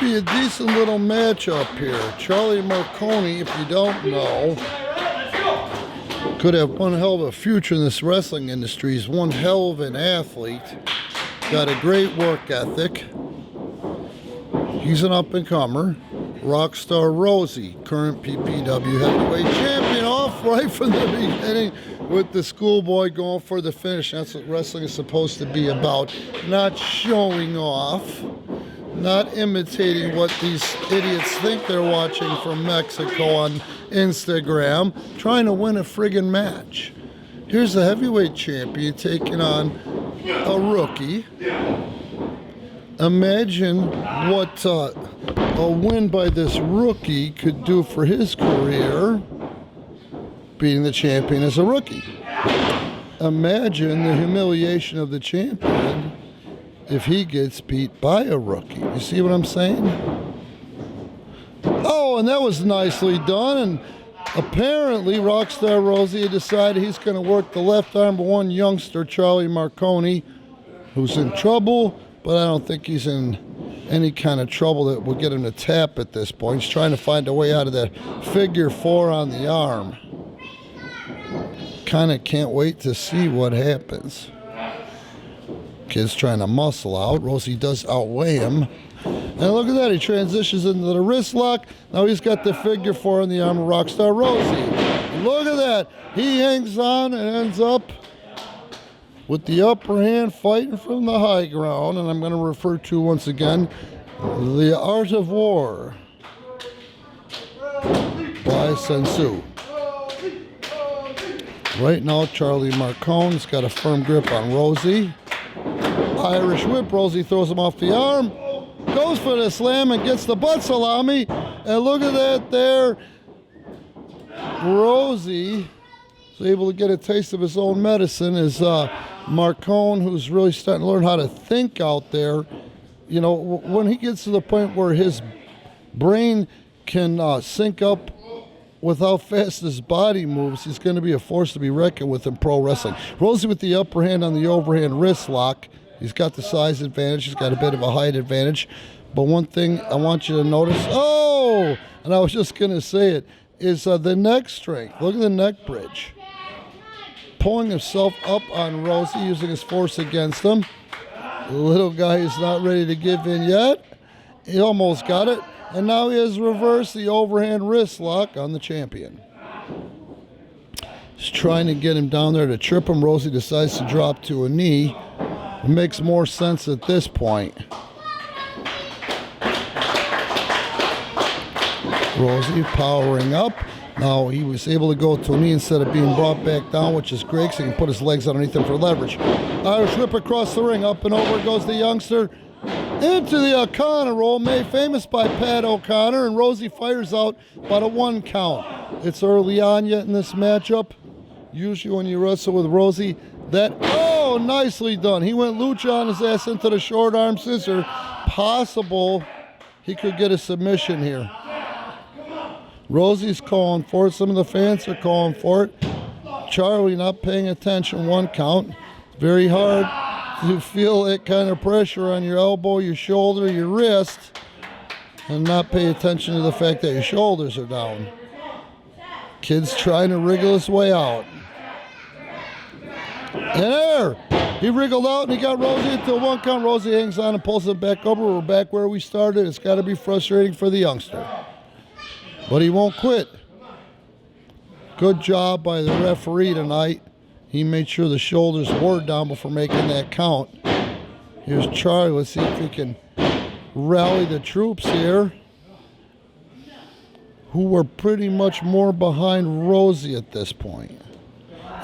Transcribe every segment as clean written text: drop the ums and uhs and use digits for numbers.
be a decent little matchup here. Charlie Marconi, if you don't know, could have one hell of a future in this wrestling industry. He's one hell of an athlete. Got a great work ethic. He's an up-and-comer. Rockstar Rosie, current PPW heavyweight champion, off right from the beginning with the schoolboy going for the finish. That's what wrestling is supposed to be about. Not showing off, not imitating what these idiots think they're watching from Mexico on Instagram, trying to win a friggin' match. Here's the heavyweight champion taking on a rookie. Imagine what a win by this rookie could do for his career, beating the champion as a rookie. Imagine the humiliation of the champion if he gets beat by a rookie. You see what I'm saying? Oh, and that was nicely done. And apparently Rockstar Rosie decided he's going to work the left arm of one youngster, Charlie Marconi, who's in trouble, but I don't think he's in any kind of trouble that will get him to tap at this point. He's trying to find a way out of that figure four on the arm. Kind of can't wait to see what happens. Kid's trying to muscle out. Rosie does outweigh him. And look at that, he transitions into the wrist lock. Now he's got the figure four on the arm of Rockstar Rosie. Look at that. He hangs on and ends up with the upper hand, fighting from the high ground. And I'm going to refer to, once again, The Art of War by Sun Tzu. Right now, Charlie Marcone's got a firm grip on Rosie. Irish whip, Rosie throws him off the arm. Goes for the slam and gets the butt salami. And look at that there. Rosie is able to get a taste of his own medicine as Marcone, who's really starting to learn how to think out there. You know, when he gets to the point where his brain can sync up with how fast his body moves, he's going to be a force to be reckoned with in pro wrestling. Rosie with the upper hand on the overhand wrist lock. He's got the size advantage. He's got a bit of a height advantage. But one thing I want you to notice, oh, and I was just going to say it, is the neck strength. Look at the neck bridge. Pulling himself up on Rosie, using his force against him. The little guy is not ready to give in yet. He almost got it. And now he has reversed the overhand wrist lock on the champion. He's trying to get him down there to trip him. Rosie decides to drop to a knee. It makes more sense at this point. Rosie powering up. Now he was able to go to a knee instead of being brought back down, which is great, so he can put his legs underneath him for leverage. Irish whip across the ring. Up and over goes the youngster. Into the O'Connor roll, made famous by Pat O'Connor, and Rosie fires out about a 1 count. It's early on yet in this matchup. Usually when you wrestle with Rosie, oh, nicely done. He went lucha on his ass into the short arm scissor. Possible he could get a submission here. Rosie's calling for it. Some of the fans are calling for it. Charlie not paying attention. 1 count. Very hard to feel that kind of pressure on your elbow, your shoulder, your wrist, and not pay attention to the fact that your shoulders are down. Kid's trying to wriggle his way out. And there! He wriggled out and he got Rosie into a 1 count. Rosie hangs on and pulls him back over. We're back where we started. It's got to be frustrating for the youngster. But he won't quit. Good job by the referee tonight. He made sure the shoulders were down before making that count. Here's Charlie. Let's see if he can rally the troops here, who were pretty much more behind Rosie at this point.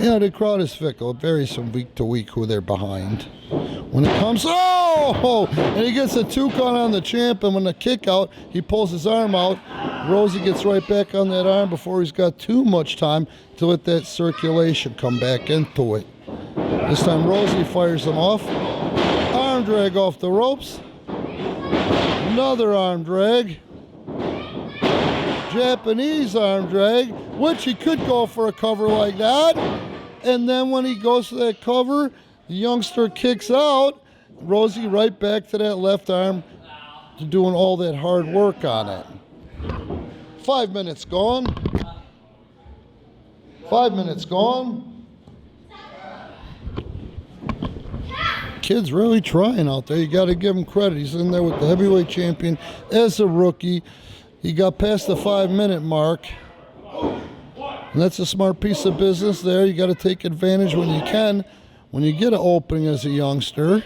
You know, the crowd is fickle. It varies from week to week who they're behind. When it comes, and he gets a 2 count on the champ, and when the kick out, he pulls his arm out. Rosie gets right back on that arm before he's got too much time to let that circulation come back into it. This time Rosie fires him off. Arm drag off the ropes. Another arm drag. Japanese arm drag, which he could go for a cover like that. And then when he goes for that cover, the youngster kicks out. Rosie right back to that left arm. to doing all that hard work on it. 5 minutes gone. 5 minutes gone. Kid's really trying out there. You got to give him credit. He's in there with the heavyweight champion as a rookie. He got past the 5-minute mark. And that's a smart piece of business there. You got to take advantage when you can. When you get an opening as a youngster.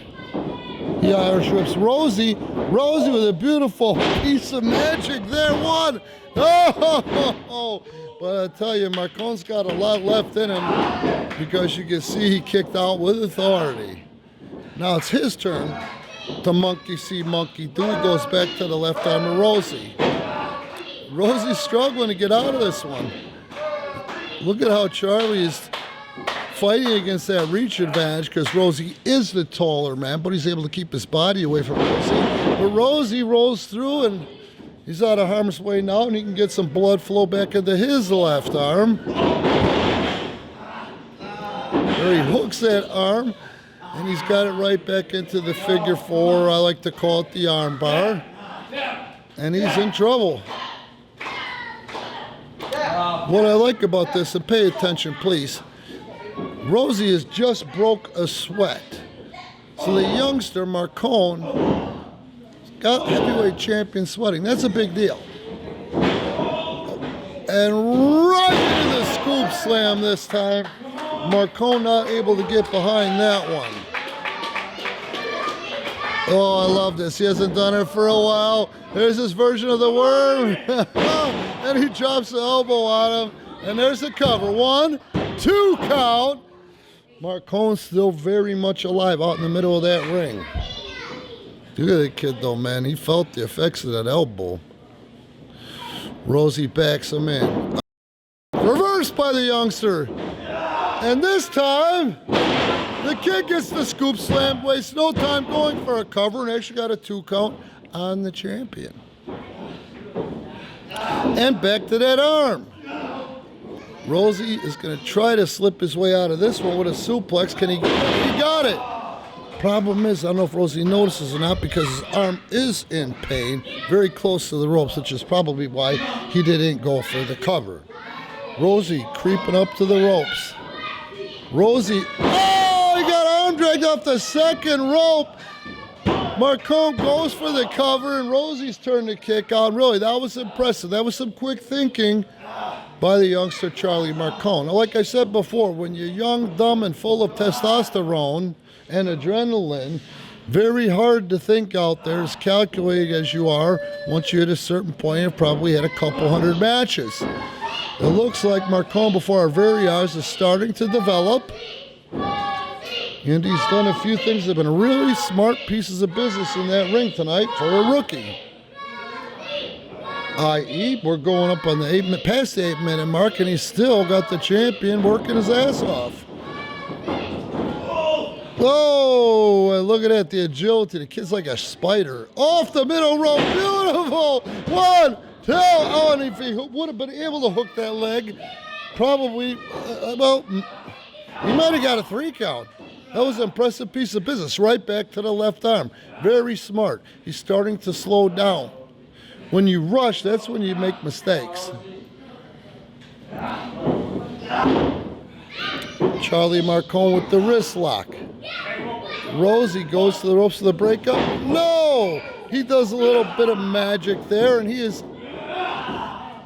He Irish whips Rosie. Rosie with a beautiful piece of magic there. One. Oh, but I tell you, Marcone's got a lot left in him because you can see he kicked out with authority. Now it's his turn to monkey see, monkey do. He goes back to the left arm of Rosie. Rosie's struggling to get out of this one. Look at how Charlie is fighting against that reach advantage because Rosie is the taller man, but he's able to keep his body away from Rosie. But Rosie rolls through and he's out of harm's way now, and he can get some blood flow back into his left arm. There he hooks that arm, and he's got it right back into the figure four. I like to call it the arm bar. And he's in trouble. What I like about this, and pay attention please, Rosie has just broke a sweat. So the youngster, Marcone, got heavyweight champion sweating. That's a big deal. And right into the scoop slam this time. Marcone not able to get behind that one. Oh, I love this. He hasn't done it for a while. There's his version of the worm. And he drops the elbow on him. And there's the cover. 1, 2 count. Marcone's still very much alive out in the middle of that ring. Look at that kid though, man. He felt the effects of that elbow. Rosie backs him in. Reversed by the youngster. And this time, the kid gets the scoop slam, wastes no time going for a cover, and actually got a 2 count on the champion. And back to that arm. Rosie is going to try to slip his way out of this one with a suplex. Can he? He got it. Problem is, I don't know if Rosie notices or not because his arm is in pain, very close to the ropes, which is probably why he didn't go for the cover. Rosie creeping up to the ropes. Rosie, oh, he got arm dragged off the second rope. Marcone goes for the cover, and Rosie's turn to kick out. Really, that was impressive. That was some quick thinking by the youngster Charlie Marcone. Now, like I said before, when you're young, dumb, and full of testosterone and adrenaline, very hard to think out there, as calculated as you are. Once you hit a certain point, you've probably had a couple hundred matches. It looks like Marcone, before our very eyes, is starting to develop. And he's done a few things that have been really smart pieces of business in that ring tonight for a rookie. I.e., we're going up on the past the 8-minute mark, and he's still got the champion working his ass off. Oh, and look at that, the agility. The kid's like a spider. Off the middle rope, beautiful. 1, 2. Oh, and if he would have been able to hook that leg, probably, well, he might have got a 3 count. That was an impressive piece of business. Right back to the left arm. Very smart. He's starting to slow down. When you rush, that's when you make mistakes. Charlie Marcone with the wrist lock. Rosie goes to the ropes of the breakup. No! He does a little bit of magic there, and he is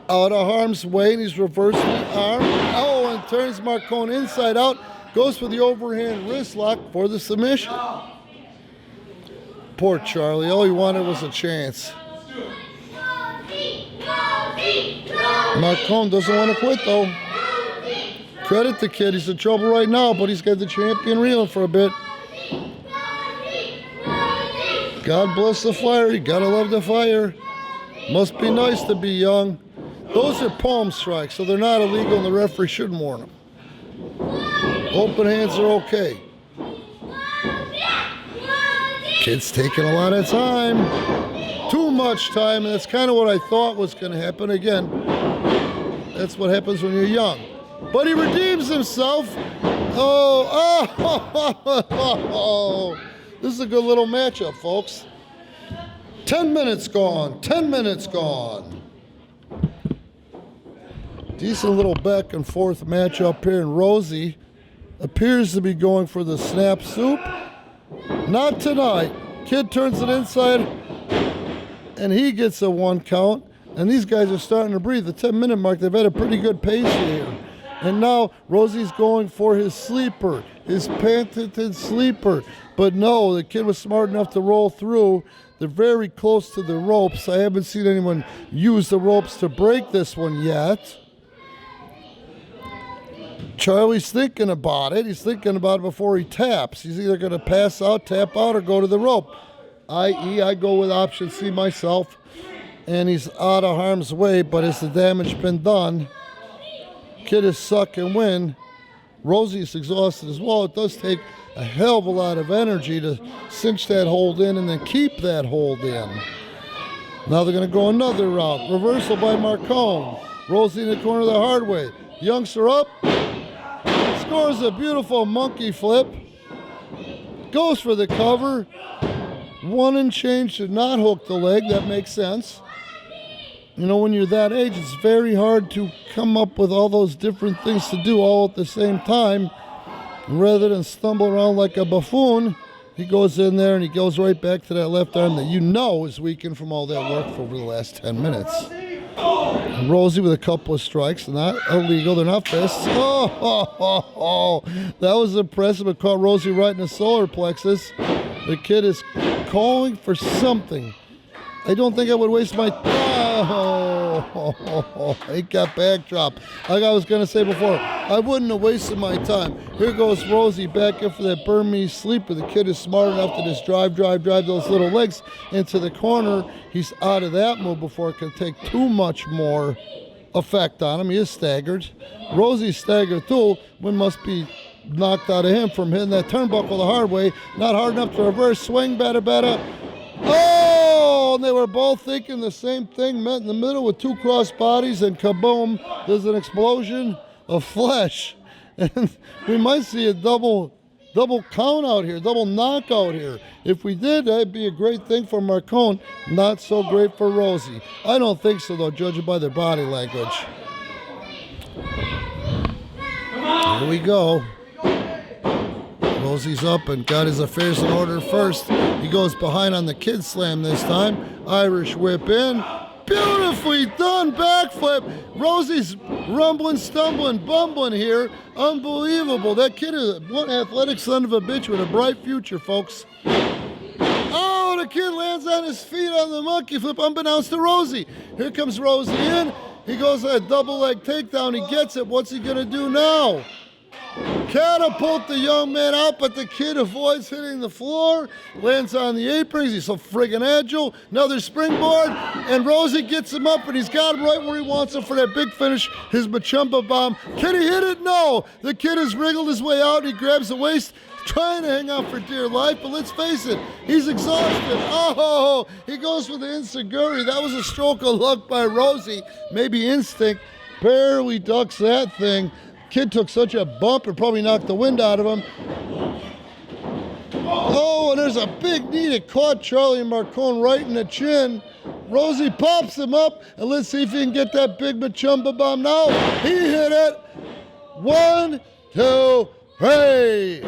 out of harm's way, and he's reversing the arm. Oh, and turns Marcone inside out. Goes for the overhand wrist lock for the submission. Poor Charlie. All he wanted was a chance. Marcone doesn't want to quit, though. Credit the kid. He's in trouble right now, but he's got the champion reeling for a bit. God bless the fire. You gotta love the fire. Must be nice to be young. Those are palm strikes, so they're not illegal, and the referee shouldn't warn them. Open hands are okay. Kid's taking a lot of time. Too much time, and that's kind of what I thought was going to happen. Again, that's what happens when you're young. But he redeems himself. Oh. This is a good little matchup, folks. 10 minutes gone. 10 minutes gone. Decent little back and forth matchup here, and Rosie appears to be going for the snap soup. Not tonight. Kid turns it inside, and he gets a 1 count. And these guys are starting to breathe. The 10-minute mark, they've had a pretty good pace here. And now Rosie's going for his sleeper, his patented sleeper. But no, the kid was smart enough to roll through. They're very close to the ropes. I haven't seen anyone use the ropes to break this one yet. Charlie's thinking about it. He's thinking about it before he taps. He's either going to pass out, tap out, or go to the rope. I.e., I go with option C myself. And he's out of harm's way, but has the damage been done? Kid is suck and win. Rosie's exhausted as well. It does take a hell of a lot of energy to cinch that hold in and then keep that hold in. Now they're going to go another route. Reversal by Marcone. Rosie in the corner the hard way. Youngster up. Scores a beautiful monkey flip. Goes for the cover. 1 and change to not hook the leg. That makes sense. You know, when you're that age, it's very hard to come up with all those different things to do all at the same time. Rather than stumble around like a buffoon, he goes in there and he goes right back to that left arm that you know is weakened from all that work for over the last 10 minutes. And Rosie with a couple of strikes, not illegal, they're not fists. Oh, that was impressive. It caught Rosie right in the solar plexus. The kid is calling for something. I don't think I would waste my time. Oh, he got backdrop. Like I was going to say before, I wouldn't have wasted my time. Here goes Rosie back in for that Burmese sleeper. The kid is smart enough to just drive those little legs into the corner. He's out of that move before it can take too much more effect on him. He is staggered. Rosie's staggered too. One must be knocked out of him from hitting that turnbuckle the hard way. Not hard enough to reverse swing, better. Oh, and they were both thinking the same thing, met in the middle with 2 cross bodies, and kaboom, there's an explosion of flesh. And we might see a double count out here, double knockout here. If we did, that'd be a great thing for Marcone. Not so great for Rosie. I don't think so, though, judging by their body language. Here we go. Rosie's up and got his affairs in order first. He goes behind on the kid slam this time. Irish whip in. Beautifully done backflip. Rosie's rumbling, stumbling, bumbling here. Unbelievable. That kid is one athletic son of a bitch with a bright future, folks. Oh, the kid lands on his feet on the monkey flip, unbeknownst to Rosie. Here comes Rosie in. He goes a double leg takedown. He gets it. What's he going to do now? Catapult the young man out, but the kid avoids hitting the floor, lands on the aprons. He's so friggin' agile. Another springboard, and Rosie gets him up, and he's got him right where he wants him for that big finish, his Machumba bomb. Can he hit it? No. The kid has wriggled his way out, and he grabs the waist, trying to hang on for dear life, but let's face it, he's exhausted. Oh, he goes for the enziguri. That was a stroke of luck by Rosie. Maybe instinct. Barely ducks that thing. Kid took such a bump and probably knocked the wind out of him. Oh, and there's a big knee that caught Charlie Marcone right in the chin. Rosie pops him up, and let's see if he can get that big Machumba bomb now. He hit it. 1, 2, 3.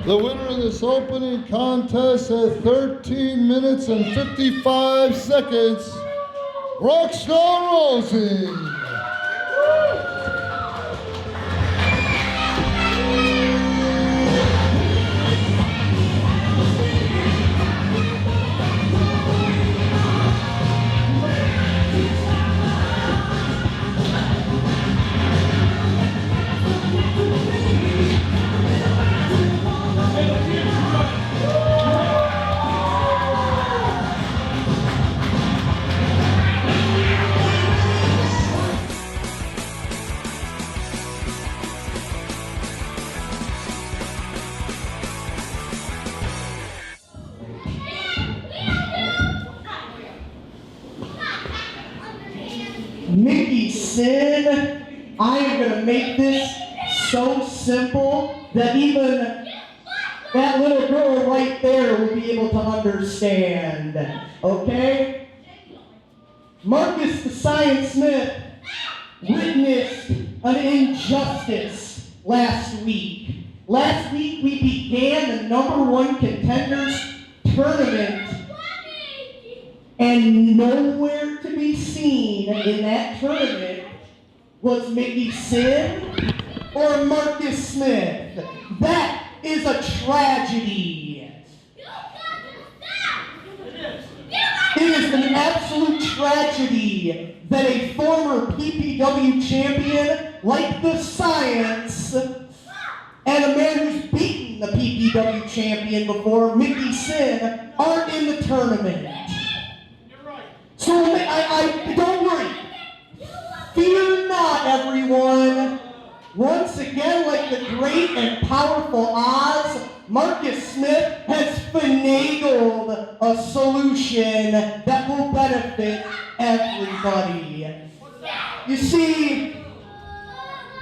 The winner of this opening contest at 13 minutes and 55 seconds, Rockstar Rosie. Mickey Sin, I am going to make this so simple that even that little girl right there will be able to understand. Okay? Marcus the Science Smith witnessed an injustice last week. Last week we began the #1 contenders tournament, and nowhere to be seen in that tournament was Mickey Sin or Marcus Smith. That is a tragedy. It is an absolute tragedy that a former PPW champion like the Science and a man who's beaten the PPW champion before, Mickey Sin, aren't in the tournament. So I don't worry. Fear not, everyone. Once again, like the great and powerful Oz, Marcus Smith has finagled a solution that will benefit everybody. You see,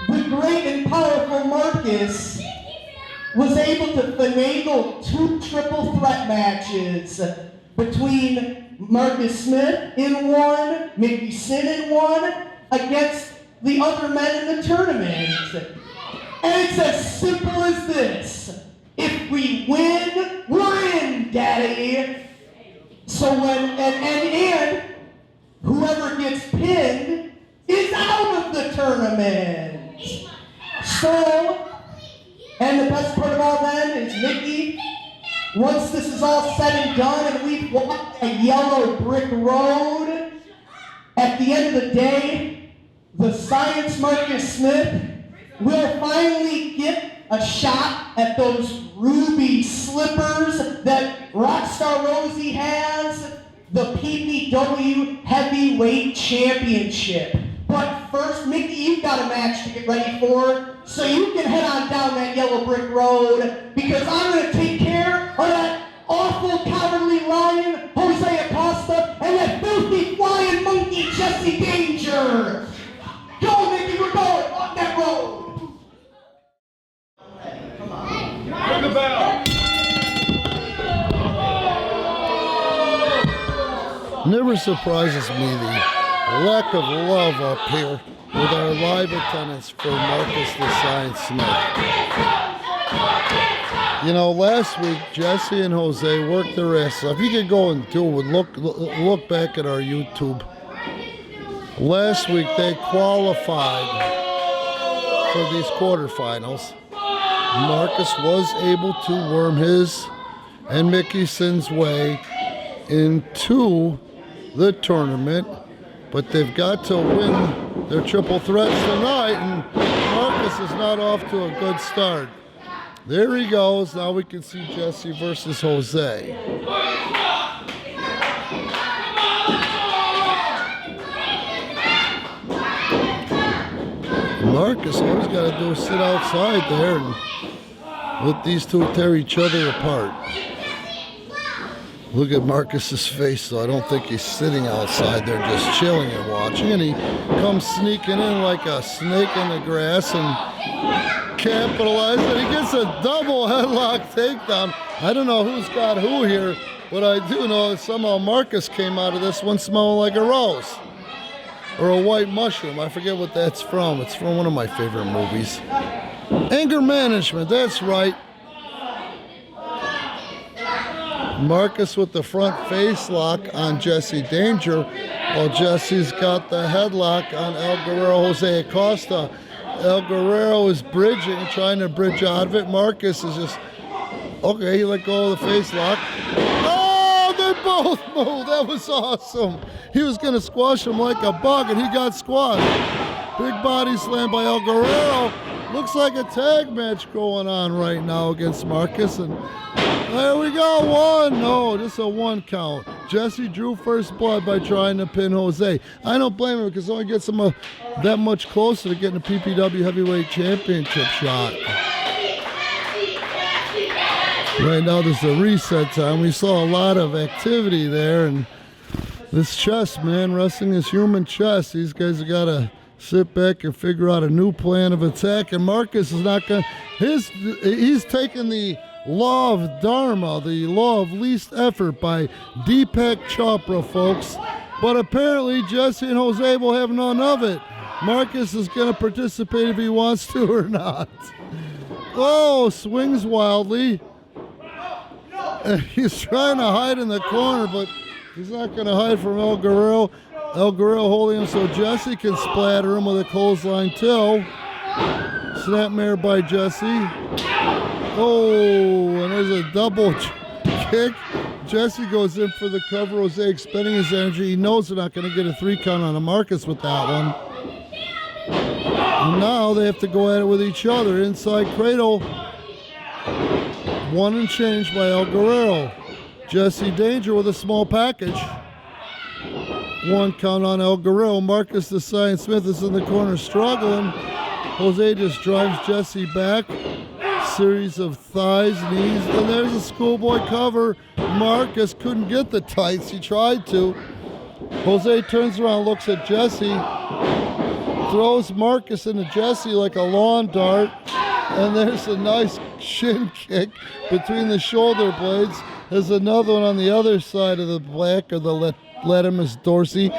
the great and powerful Marcus was able to finagle 2 triple threat matches between Marcus Smith in one, Mickey Sin in one, against the other men in the tournament. And it's as simple as this. If we win, we're in, Daddy. So and whoever gets pinned is out of the tournament. So, and the best part of all then is Mickey, once this is all said and done and we've walked a yellow brick road, at the end of the day, the Science Marcus Smith will finally get a shot at those ruby slippers that Rockstar Rosie has, the PPW Heavyweight Championship. But first, Mickey, you've got a match to get ready for, so you can head on down that yellow brick road, because I'm going to take care of that awful cowardly lion, Jose Acosta, and that filthy flying monkey, Jesse Danger. Go, Mickey, we're going on that road. Come on. Ring the bell. Never surprises me the lack of love up here with our live attendance for Marcus the Science Smith. You know, last week Jesse and Jose worked their ass off. You could go and look back at our YouTube. Last week they qualified for these quarterfinals. Marcus was able to worm his and Mickey Sin's way into the tournament, but they've got to win their triple threats tonight, and Marcus is not off to a good start. There he goes. Now we can see Jesse versus Jose. Marcus, all he's got to do is sit outside there and let these two tear each other apart. Look at Marcus's face, though. I don't think he's sitting outside there just chilling and watching. And he comes sneaking in like a snake in the grass and capitalizes. And he gets a double headlock takedown. I don't know who's got who here, but I do know that somehow Marcus came out of this one smelling like a rose. Or a white mushroom. I forget what that's from. It's from one of my favorite movies. Anger Management, that's right. Marcus with the front face lock on Jesse Danger, while Jesse's got the headlock on El Guerrero Jose Acosta. El Guerrero is bridging, trying to bridge out of it. Marcus is just, okay, he let go of the face lock. Oh, they both moved. That was awesome. He was going to squash him like a bug, and he got squashed. Big body slam by El Guerrero. Looks like a tag match going on right now against Marcus, and there we go, one. No, just a 1 count. Jesse drew first blood by trying to pin Jose. I don't blame him because it only gets him that much closer to getting a PPW Heavyweight Championship shot. Right now there's a reset time. We saw a lot of activity there, and this chess, man, wrestling is human chess. These guys have got to sit back and figure out a new plan of attack, and Marcus is not going to, he's taking the law of Dharma, the law of least effort by Deepak Chopra, folks. But apparently Jesse and Jose will have none of it. Marcus is going to participate if he wants to or not. Oh, swings wildly. And he's trying to hide in the corner, but he's not going to hide from El Guerrero. El Guerrero holding him so Jesse can splatter him with a clothesline toe. Snapmare by Jesse. Oh, and there's a double kick. Jesse goes in for the cover. Jose expending his energy. He knows they're not going to get a 3 count on a Marcus with that one. And now they have to go at it with each other. Inside cradle. 1 and change by El Guerrero. Jesse Danger with a small package. 1 count on El Guerrero. Marcus the Science Smith is in the corner struggling. Jose just drives Jesse back. Series of thighs, knees, and there's a schoolboy cover. Marcus couldn't get the tights. He tried to. Jose turns around, looks at Jesse, throws Marcus into Jesse like a lawn dart, and there's a nice shin kick between the shoulder blades. There's another one on the other side of the black, or the Latimus Dorsey.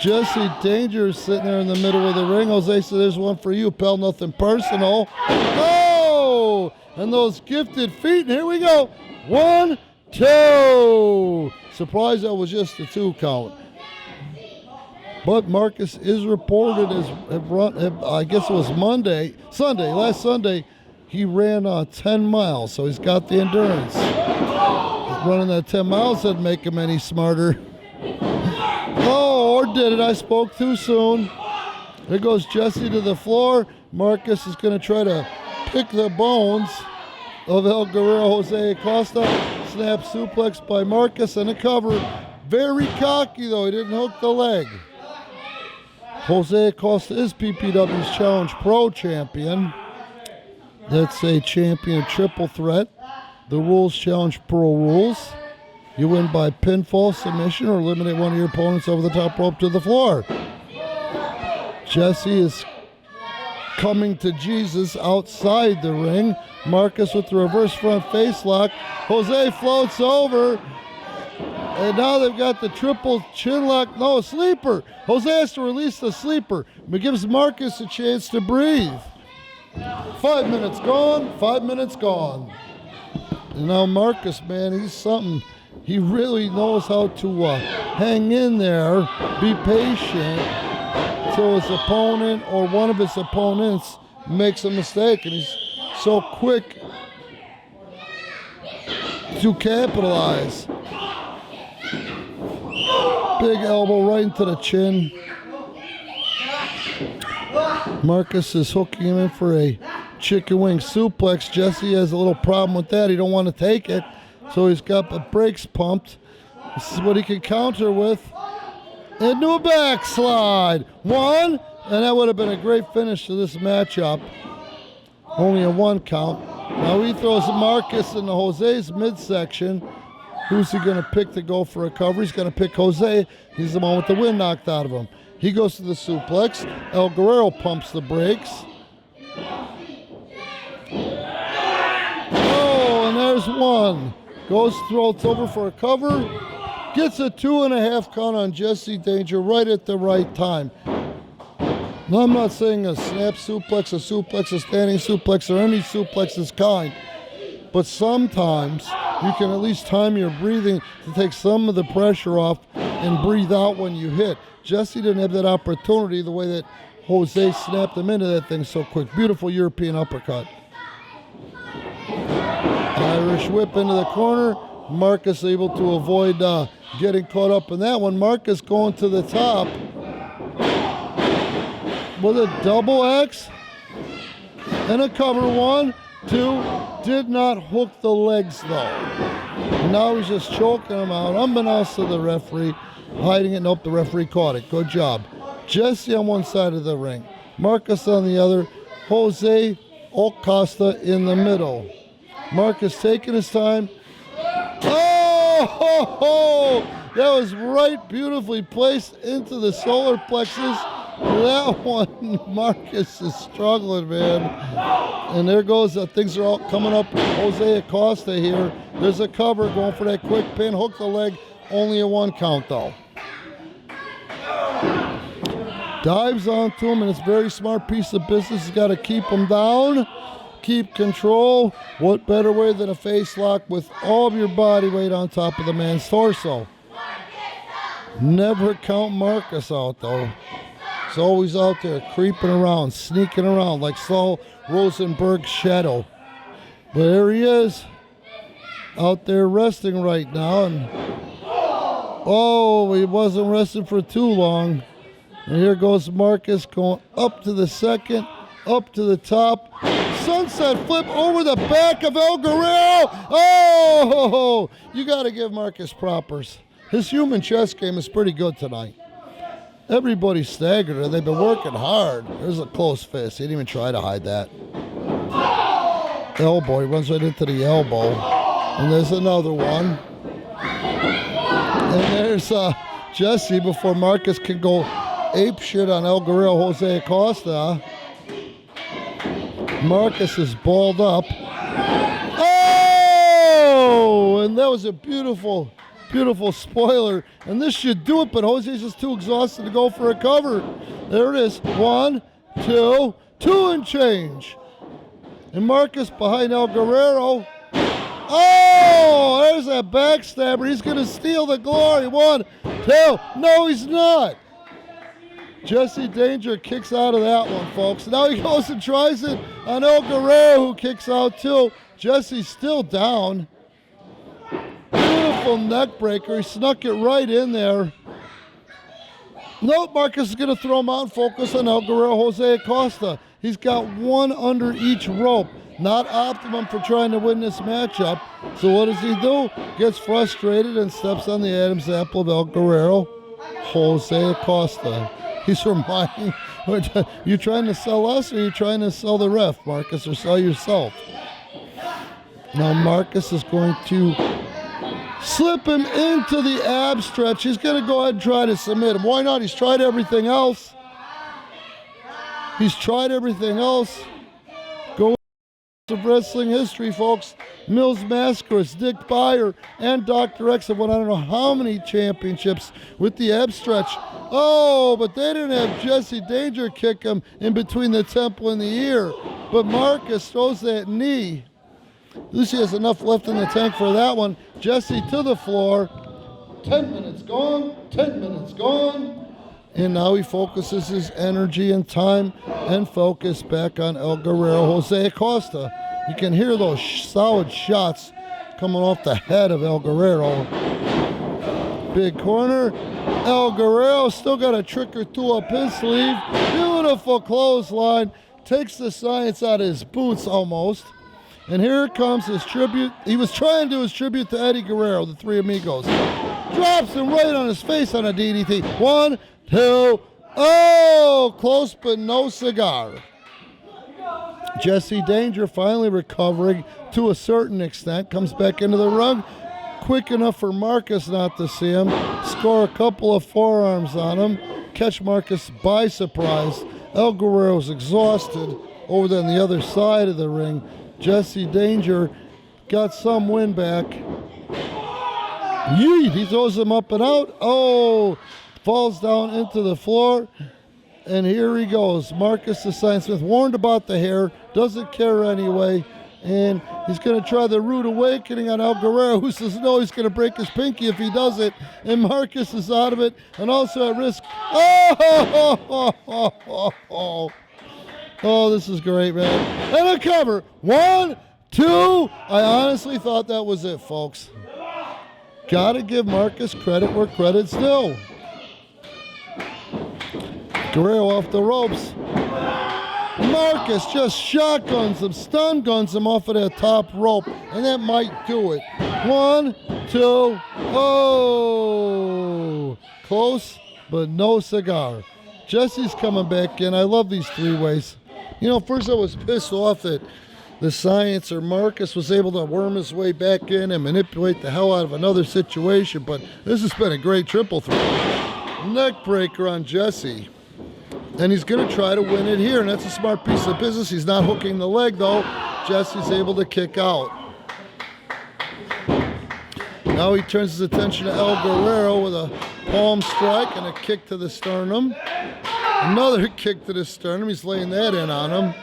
Jesse Danger is sitting there in the middle of the ring. Jose said, there's one for you, pal, nothing personal. Oh! And those gifted feet, and here we go. 1, 2. Surprised that was just a 2 count. But Marcus is reported as I guess it was last Sunday, he ran 10 miles, so he's got the endurance. Running that 10 miles doesn't make him any smarter. Oh, or did it? I spoke too soon. There goes Jesse to the floor. Marcus is going to try to pick the bones of El Guerrero. Jose Acosta. Snap suplex by Marcus and a cover. Very cocky, though. He didn't hook the leg. Jose Acosta is PPW's Challenge Pro champion. That's a champion triple threat. The rules Challenge Pro rules. You win by pinfall, submission, or eliminate one of your opponents over the top rope to the floor. Jesse is coming to Jesus outside the ring. Marcus with the reverse front face lock. Jose floats over. And now they've got the triple chin lock. No, a sleeper. Jose has to release the sleeper. It gives Marcus a chance to breathe. 5 minutes gone. 5 minutes gone. And now Marcus, man, he's something. He really knows how to hang in there, be patient, until his opponent or one of his opponents makes a mistake. And he's so quick to capitalize. Big elbow right into the chin. Marcus is hooking him in for a chicken wing suplex. Jesse has a little problem with that. He don't want to take it, so he's got the brakes pumped. This is what he can counter with. Into a backslide. 1, and that would have been a great finish to this matchup. Only a 1 count. Now he throws Marcus into Jose's midsection. Who's he going to pick to go for a cover? He's going to pick Jose. He's the one with the wind knocked out of him. He goes to the suplex. El Guerrero pumps the brakes. Oh, and there's 1. Goes, throws over for a cover. Gets a 2.5 count on Jesse Danger right at the right time. Now, I'm not saying a snap suplex, a standing suplex, or any suplex is kind. But sometimes you can at least time your breathing to take some of the pressure off and breathe out when you hit. Jesse didn't have that opportunity the way that Jose snapped him into that thing so quick. Beautiful European uppercut. Irish whip into the corner. Marcus able to avoid getting caught up in that one. Marcus going to the top with a double X and a cover. 1, 2. Did not hook the legs though. Now he's just choking him out, unbeknownst to the referee, hiding it. Nope, the referee caught it. Good job. Jesse on one side of the ring, Marcus on the other, Jose Acosta in the middle. Marcus taking his time. Oh, that was right, beautifully placed into the solar plexus. That one, Marcus is struggling, man. And there goes, things are all coming up. Jose Acosta here. There's a cover going for that quick pin. Hook the leg. Only a 1 count, though. Dives onto him, and it's a very smart piece of business. He's got to keep him down. Keep control. What better way than a face lock with all of your body weight on top of the man's torso? Never count Marcus out, though. He's always out there creeping around, sneaking around like Saul Rosenberg's shadow. But there he is, out there resting right now. And oh, he wasn't resting for too long. And here goes Marcus going up to the second, up to the top. Sunset flip over the back of El Guerrero. Oh, you got to give Marcus propers. His human chess game is pretty good tonight. Everybody's staggered, and they've been working hard. There's a close fist. He didn't even try to hide that. Elbow. He runs right into the elbow. And there's another one. And there's Jesse before Marcus can go ape shit on El Guerrero Jose Acosta. Marcus is balled up. Oh! And that was a beautiful spoiler. And this should do it, but Jose's just too exhausted to go for a cover. There it is. 1, 2, 2 and change. And Marcus behind El Guerrero. Oh! There's that backstabber. He's going to steal the glory. 1, 2. No, he's not. Jesse Danger kicks out of that one, folks. Now he goes and tries it on El Guerrero, who kicks out too. Jesse's still down. Beautiful neck breaker. He snuck it right in there. Nope, Marcus is going to throw him out and focus on El Guerrero Jose Acosta. He's got one under each rope. Not optimum for trying to win this matchup. So what does he do? Gets frustrated and steps on the Adam's apple of El Guerrero Jose Acosta. He's reminding, you trying to sell us or you trying to sell the ref, Marcus, or sell yourself? Now Marcus is going to slip him into the ab stretch. He's going to go ahead and try to submit him. Why not? He's tried everything else. He's tried everything else. Go of wrestling history, folks. Mills Mascaris, Dick Beyer, and Dr. X have won I don't know how many championships with the ab stretch. Oh, but they didn't have Jesse Danger kick him in between the temple and the ear. But Marcus throws that knee. Lucy has enough left in the tank for that one. Jesse to the floor. 10 minutes gone. 10 minutes gone. And now he focuses his energy and time and focus back on El Guerrero Jose Acosta. You can hear those solid shots coming off the head of El Guerrero. Big corner. El Guerrero still got a trick or two up his sleeve. Beautiful clothesline. Takes the science out of his boots almost. And here comes his tribute. He was trying to do his tribute to Eddie Guerrero, the Three Amigos. Drops him right on his face on a DDT. 1, 2, oh, close but no cigar. Jesse Danger finally recovering to a certain extent. Comes back into the rug. Quick enough for Marcus not to see him. Score a couple of forearms on him. Catch Marcus by surprise. El Guerrero's exhausted over there on the other side of the ring. Jesse Danger got some wind back. Yeet, he throws him up and out. Oh, falls down into the floor. And here he goes. Marcus the Science Smith, warned about the hair, doesn't care anyway. And he's going to try the rude awakening on El Guerrero, who says no, he's going to break his pinky if he does it. And Marcus is out of it and also at risk. Oh, this is great, man. And a cover. 1, 2. I honestly thought that was it, folks. Got to give Marcus credit where credit's due. Guerrero off the ropes. Marcus just shotguns him, stun guns him off of that top rope, and that might do it. 1, 2, oh! Close, but no cigar. Jesse's coming back in. I love these three-ways. You know, first I was pissed off that the Science or Marcus was able to worm his way back in and manipulate the hell out of another situation, but this has been a great triple threat. Neck breaker on Jesse. And he's going to try to win it here, and that's a smart piece of business. He's not hooking the leg, though. Jesse's able to kick out. Now he turns his attention to El Guerrero with a palm strike and a kick to the sternum. Another kick to the sternum. He's laying that in on him.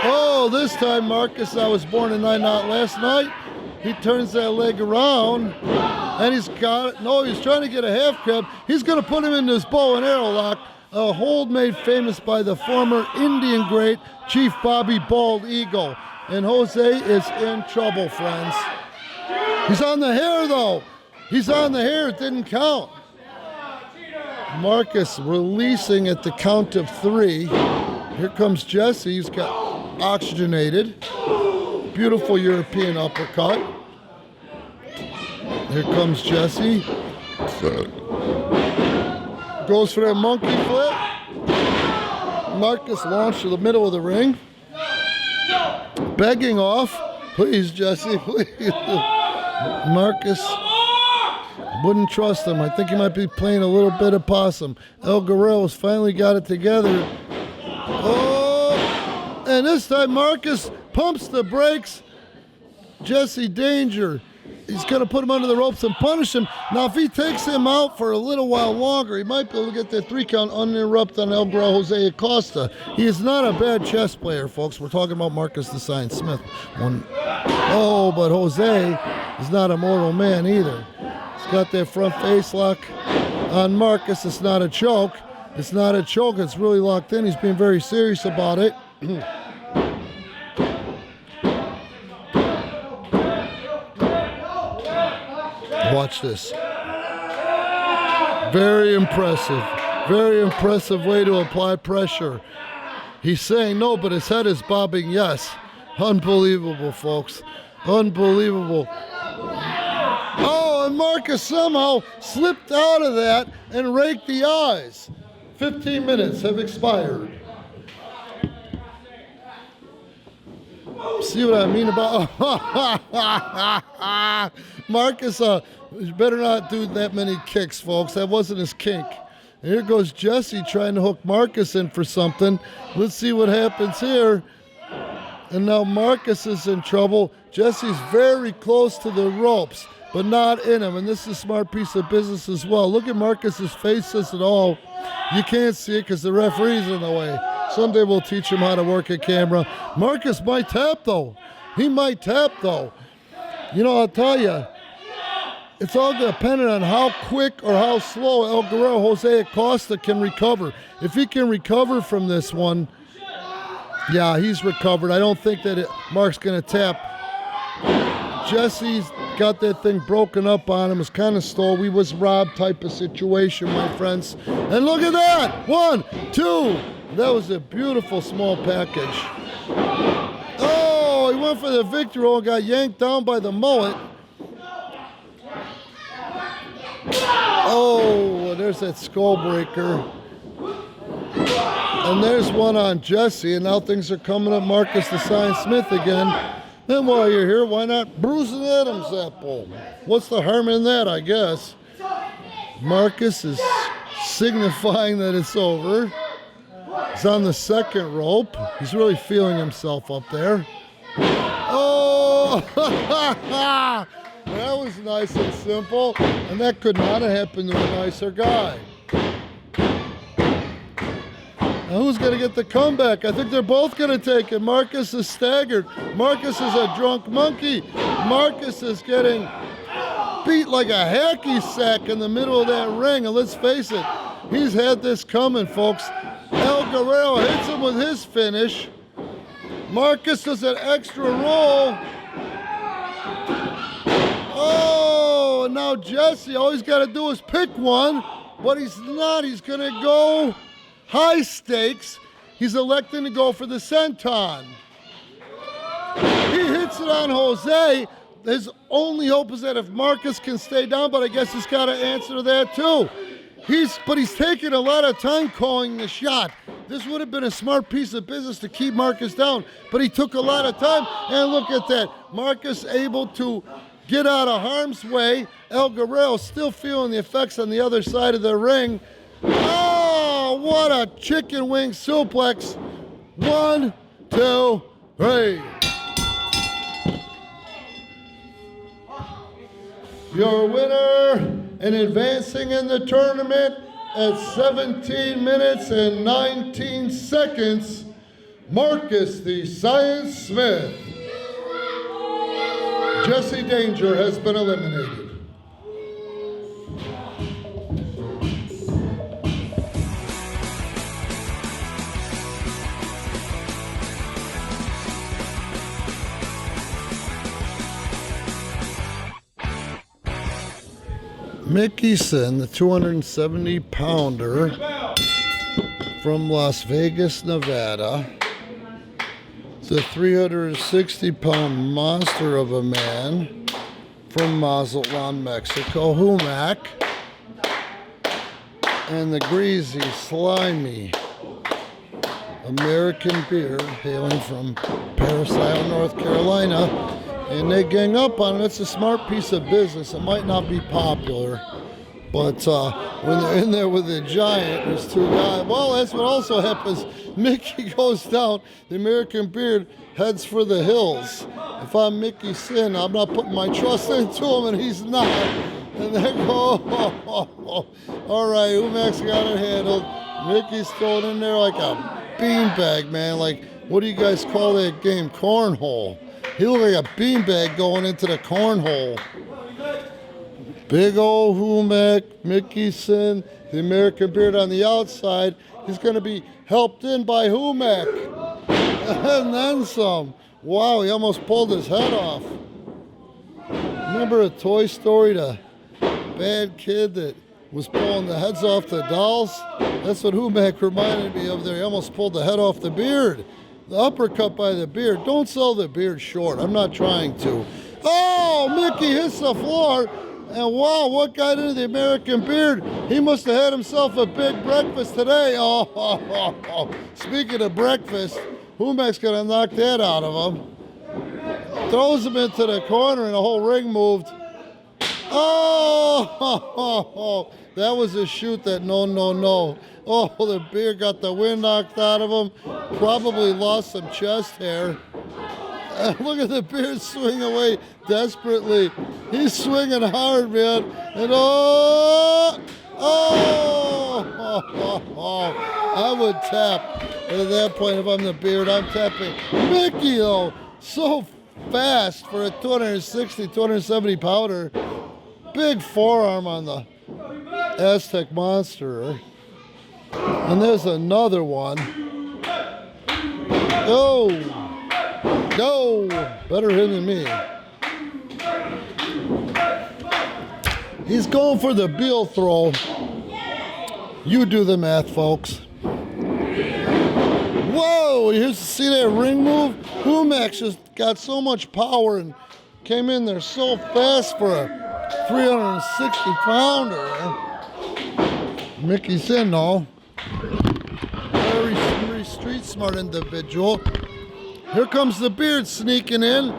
Oh, this time Marcus, I was born in night, not last night. He turns that leg around, and he's got it. No, he's trying to get a half crab. He's going to put him in this bow and arrow lock, a hold made famous by the former Indian great Chief Bobby Bald Eagle. And Jose is in trouble, friends. He's on the hair, though. He's on the hair. It didn't count. Marcus releasing at the count of 3. Here comes Jesse. He's got oxygenated. Beautiful European uppercut. Here comes Jesse. Goes for that monkey flip. Marcus launched to the middle of the ring. Begging off. Please, Jesse, please. Marcus wouldn't trust him. I think he might be playing a little bit of possum. El Guerrero has finally got it together. Oh, and this time Marcus pumps the brakes. Jesse danger. He's going to put him under the ropes and punish him. Now, if he takes him out for a little while longer, he might be able to get that 3 count uninterrupted on El Guerrero Jose Acosta. He is not a bad chess player, folks. We're talking about Marcus the Science Smith. Oh, but Jose is not a mortal man either. He's got that front face lock on Marcus. It's not a choke. It's not a choke. It's really locked in. He's being very serious about it. Watch this. Very impressive. Very impressive way to apply pressure. He's saying no, but his head is bobbing yes. Unbelievable, folks. Unbelievable. Oh, and Marcus somehow slipped out of that and raked the eyes. 15 minutes have expired. See what I mean about Marcus? You better not do that many kicks, folks. That wasn't his kink. And here goes Jesse trying to hook Marcus in for something. Let's see what happens here. And now Marcus is in trouble. Jesse's very close to the ropes, but not in him. And this is a smart piece of business as well. Look at Marcus's face says it all. You can't see it because the referee's in the way. Someday we'll teach him how to work a camera. Marcus might tap, though. He might tap, though. You know, I'll tell you, it's all dependent on how quick or how slow El Guerrero Jose Acosta can recover. If he can recover from this one, yeah, he's recovered. I don't think that Mark's going to tap. Jesse's got that thing broken up on him. It's kind of stole. We was robbed type of situation, my friends. And look at that. 1, 2. That was a beautiful small package. Oh, he went for the victory roll and got yanked down by the mullet. Oh, there's that skull breaker. And there's one on Jesse, and now things are coming up Marcus the Science Smith again. And while you're here, why not bruise an Adam's apple? What's the harm in that, I guess? Marcus is signifying that it's over. He's on the second rope. He's really feeling himself up there. Oh! That was nice and simple. And that could not have happened to a nicer guy. Now who's going to get the comeback? I think they're both going to take it. Marcus is staggered. Marcus is a drunk monkey. Marcus is getting beat like a hacky sack in the middle of that ring. And let's face it, he's had this coming, folks. El Guerrero hits him with his finish. Marcus does an extra roll. Oh, and now Jesse, all he's got to do is pick one, but he's not. He's going to go high stakes. He's electing to go for the senton. He hits it on Jose. His only hope is that if Marcus can stay down, but I guess he's got to answer to that too. But he's taking a lot of time calling the shot. This would have been a smart piece of business to keep Marcus down, but he took a lot of time. And look at that. Marcus able to get out of harm's way. El Guerrero still feeling the effects on the other side of the ring. Oh, Oh, what a chicken wing suplex. 1, 2, 3. Your winner and advancing in the tournament at 17 minutes and 19 seconds, Marcus the Science Smith. Jesse Danger has been eliminated. Mickey Sin, the 270-pounder from Las Vegas, Nevada. It's a 360-pound monster of a man from Mazatlan, Mexico, Humac. And the greasy, slimy American beard hailing from Parris Island, North Carolina. And they gang up on it. It's a smart piece of business. It might not be popular, but when they're in there with the giant, there's two guys. Well, that's what also happens. Mickey goes down. The American Beard heads for the hills. If I'm Mickey Sin, I'm not putting my trust into him, and he's not. And they go, all right, Umac's got it handled. Mickey's thrown in there like a beanbag, man. Like, what do you guys call that game? Cornhole. He looked like a beanbag going into the cornhole. Big old Humac, Mickey Sin, the American Beard on the outside. He's going to be helped in by Humac. And then some. Wow, he almost pulled his head off. Remember a Toy Story, the bad kid that was pulling the heads off the dolls? That's what Humac reminded me of there. He almost pulled the head off the beard. The uppercut by the beard. Don't sell the beard short. I'm not trying to. Oh, Mickey hits the floor. And wow, what got into the American Beard? He must have had himself a big breakfast today. Oh. Speaking of breakfast, Humac's going to knock that out of him. Throws him into the corner and the whole ring moved. Oh, that was a shoot that no. Oh, the Beard got the wind knocked out of him. Probably lost some chest hair. Look at the Beard swing away desperately. He's swinging hard, man. And I would tap. And at that point, if I'm the Beard, I'm tapping. Mickey, though, so fast for a 260, 270 pounder. Big forearm on the Aztec Monster. And there's another one. Oh, no, better him than me. He's going for the Beal throw. You do the math, folks. Whoa, see that ring move? Humac just got so much power and came in there so fast for a 360-pounder. Mickey Sin, no. Very street smart individual. Here comes the Beard sneaking in,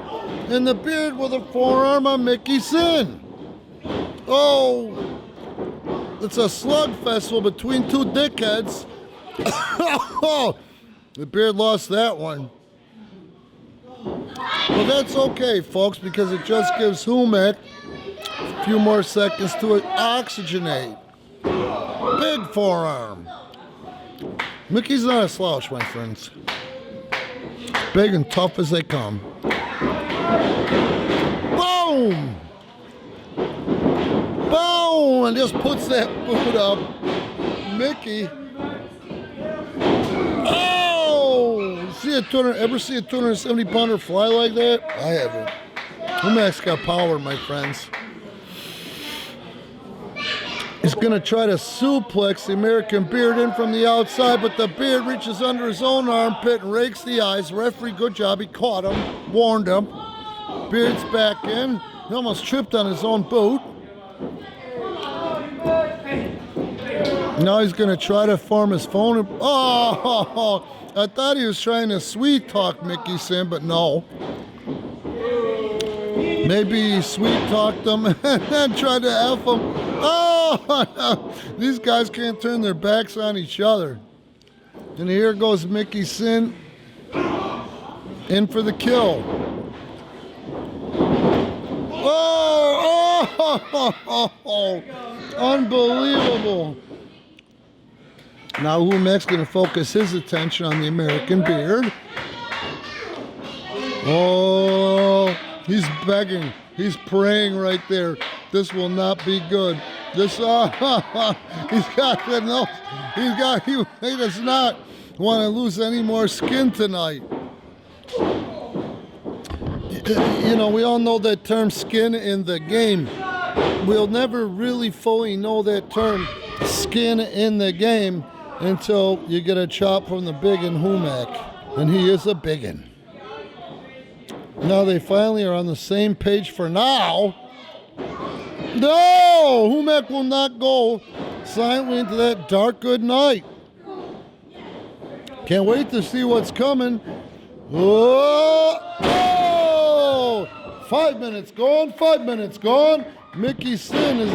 and the Beard with a forearm on Mickey Sin. Oh, it's a slug festival between two dickheads. The Beard lost that one. Well, that's okay, folks, because it just gives Humac a few more seconds to oxygenate. Big forearm. Mickey's not a slouch, my friends. Big and tough as they come. Boom! Boom! And just puts that boot up. Mickey. Oh! Ever see a 270-pounder fly like that? I haven't. Humac's got power, my friends. He's going to try to suplex the American Beard in from the outside, but the Beard reaches under his own armpit and rakes the eyes. Referee, good job. He caught him, warned him. Beard's back in. He almost tripped on his own boot. Now he's going to try to form his phone. Oh, I thought he was trying to sweet talk Mickey Sin, but no. Maybe he sweet talked him and then tried to F him. Oh, these guys can't turn their backs on each other. And here goes Mickey Sin in for the kill. Oh, unbelievable. Now Humek's going to focus his attention on the American Beard. Oh, he's begging. He's praying right there. This will not be good. This, he's got to know. He does not want to lose any more skin tonight. You know, we all know that term skin in the game. We'll never really fully know that term skin in the game until you get a chop from the biggin Humek. And he is a biggin. Now they finally are on the same page for now. No! Humek will not go silently into that dark good night. Can't wait to see what's coming. Oh! 5 minutes gone, 5 minutes gone. Mickey Sin is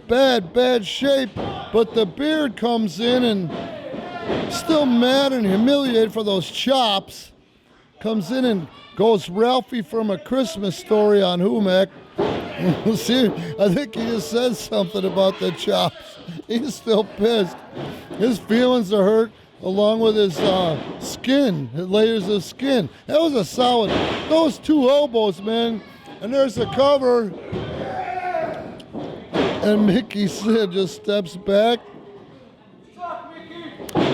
bad shape, but the Beard comes in and still mad and humiliated for those chops. Comes in and goes Ralphie from A Christmas Story on Humek. See, I think he just said something about the chops. He's still pissed. His feelings are hurt along with his skin, his layers of skin. That was a solid, those two elbows, man. And there's the cover. And Mickey Sid just steps back.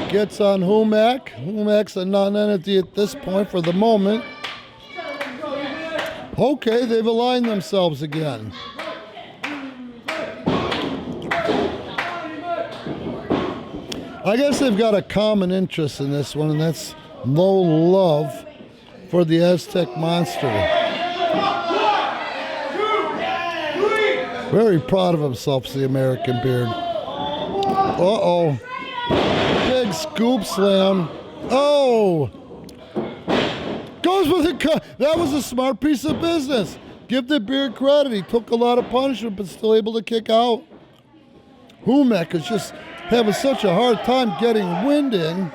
Gets on Humek. Humek's a non-entity at this point for the moment. Okay, they've aligned themselves again. I guess they've got a common interest in this one, and that's low love for the Aztec Monster. Very proud of himself, the American Beard. Uh-oh. Big scoop slam. Oh! Goes with the cut. That was a smart piece of business. Give the Beard credit. He took a lot of punishment, but still able to kick out. Humek is just having such a hard time getting wind in.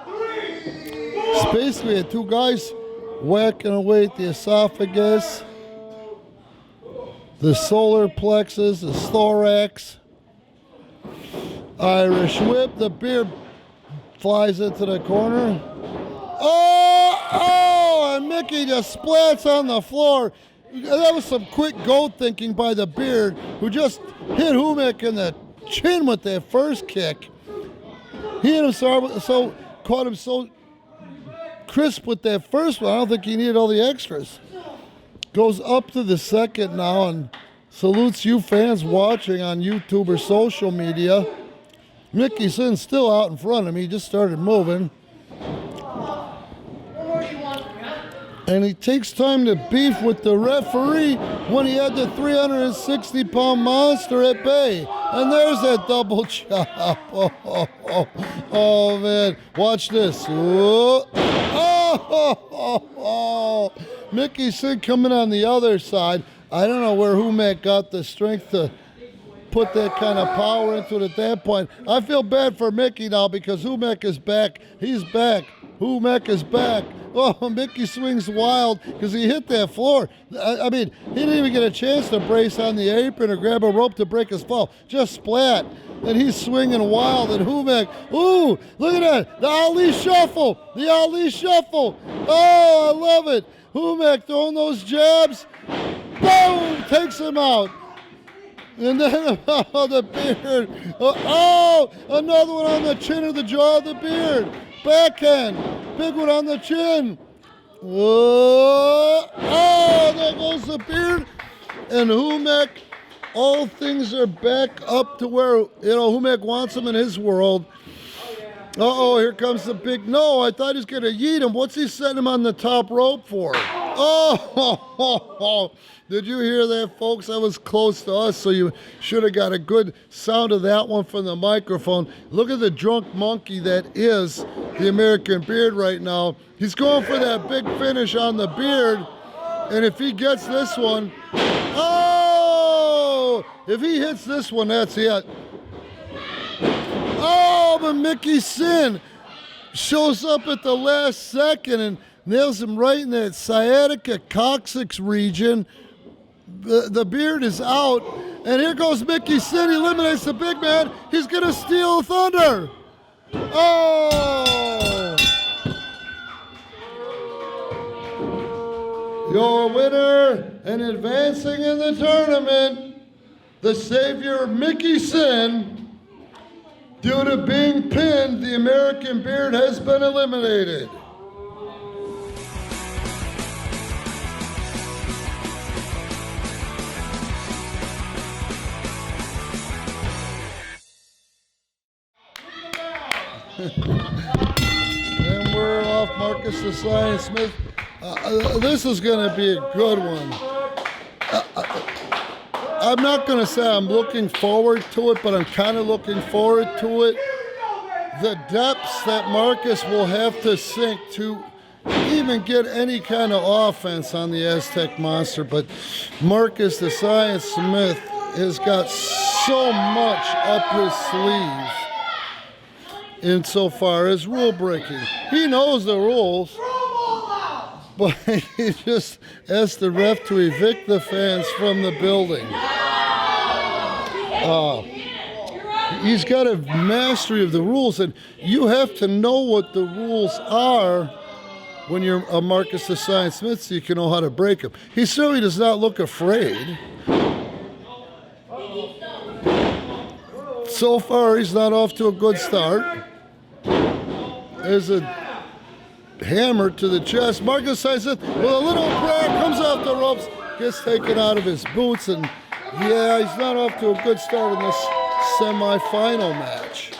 It's basically had two guys whacking away at the esophagus, the solar plexus, the thorax. Irish whip. The Beard flies into the corner. Oh, and Mickey just splats on the floor. That was some quick goat thinking by the Beard, who just hit Humek in the chin with that first kick. He hit him caught him so crisp with that first one. I don't think he needed all the extras. Goes up to the second now and salutes you fans watching on YouTube or social media. Mickey Sin's still out in front of me. He just started moving. And he takes time to beef with the referee when he had the 360-pound monster at bay. And there's that double chop. Oh, man. Watch this. Oh. Mickey Sin coming on the other side. I don't know where Humek got the strength to put that kind of power into it at that point. I feel bad for Mickey now because Humek is back. He's back. Humek is back. Oh, Mickey swings wild because he hit that floor. I mean, he didn't even get a chance to brace on the apron or grab a rope to break his fall. Just splat. And he's swinging wild. And Humek, ooh, look at that. The Ali Shuffle. The Ali Shuffle. Oh, I love it. Humek throwing those jabs. Boom! Takes him out. And then the Beard. Oh, another one on the chin of the jaw of the Beard. Backhand. Big one on the chin. Oh, there goes the Beard. And Humek, all things are back up to where, Humek wants him in his world. Uh-oh, here comes the big, no, I thought he was going to yeet him. What's he setting him on the top rope for? Oh, did you hear that, folks? That was close to us, so you should have got a good sound of that one from the microphone. Look at the drunk monkey that is the American Beard right now. He's going for that big finish on the Beard, and if he gets this one, oh, If he hits this one, that's it. Oh, but Mickey Sin shows up at the last second and nails him right in that sciatica coccyx region. The beard is out, and here goes Mickey Sin. He eliminates the big man. He's going to steal thunder. Oh! Your winner and advancing in the tournament, the savior Mickey Sin. Due to being pinned, the American Beard has been eliminated. And we're off Marcus the Science Smith. This is going to be a good one. I'm not going to say I'm looking forward to it, but I'm kind of looking forward to it. The depths that Marcus will have to sink to even get any kind of offense on the Aztec Monster. But Marcus the Science Smith has got so much up his sleeve insofar as rule breaking. He knows the rules, but he just asked the ref to evict the fans from the building. He's got a mastery of the rules, and you have to know what the rules are when you're a Marcus the Science Smith so you can know how to break them. He certainly does not look afraid. So far, he's not off to a good start. There's a hammer to the chest. Marcus Science Smith with a little prayer comes off the ropes, gets taken out of his boots, and yeah, he's not off to a good start in this semifinal match.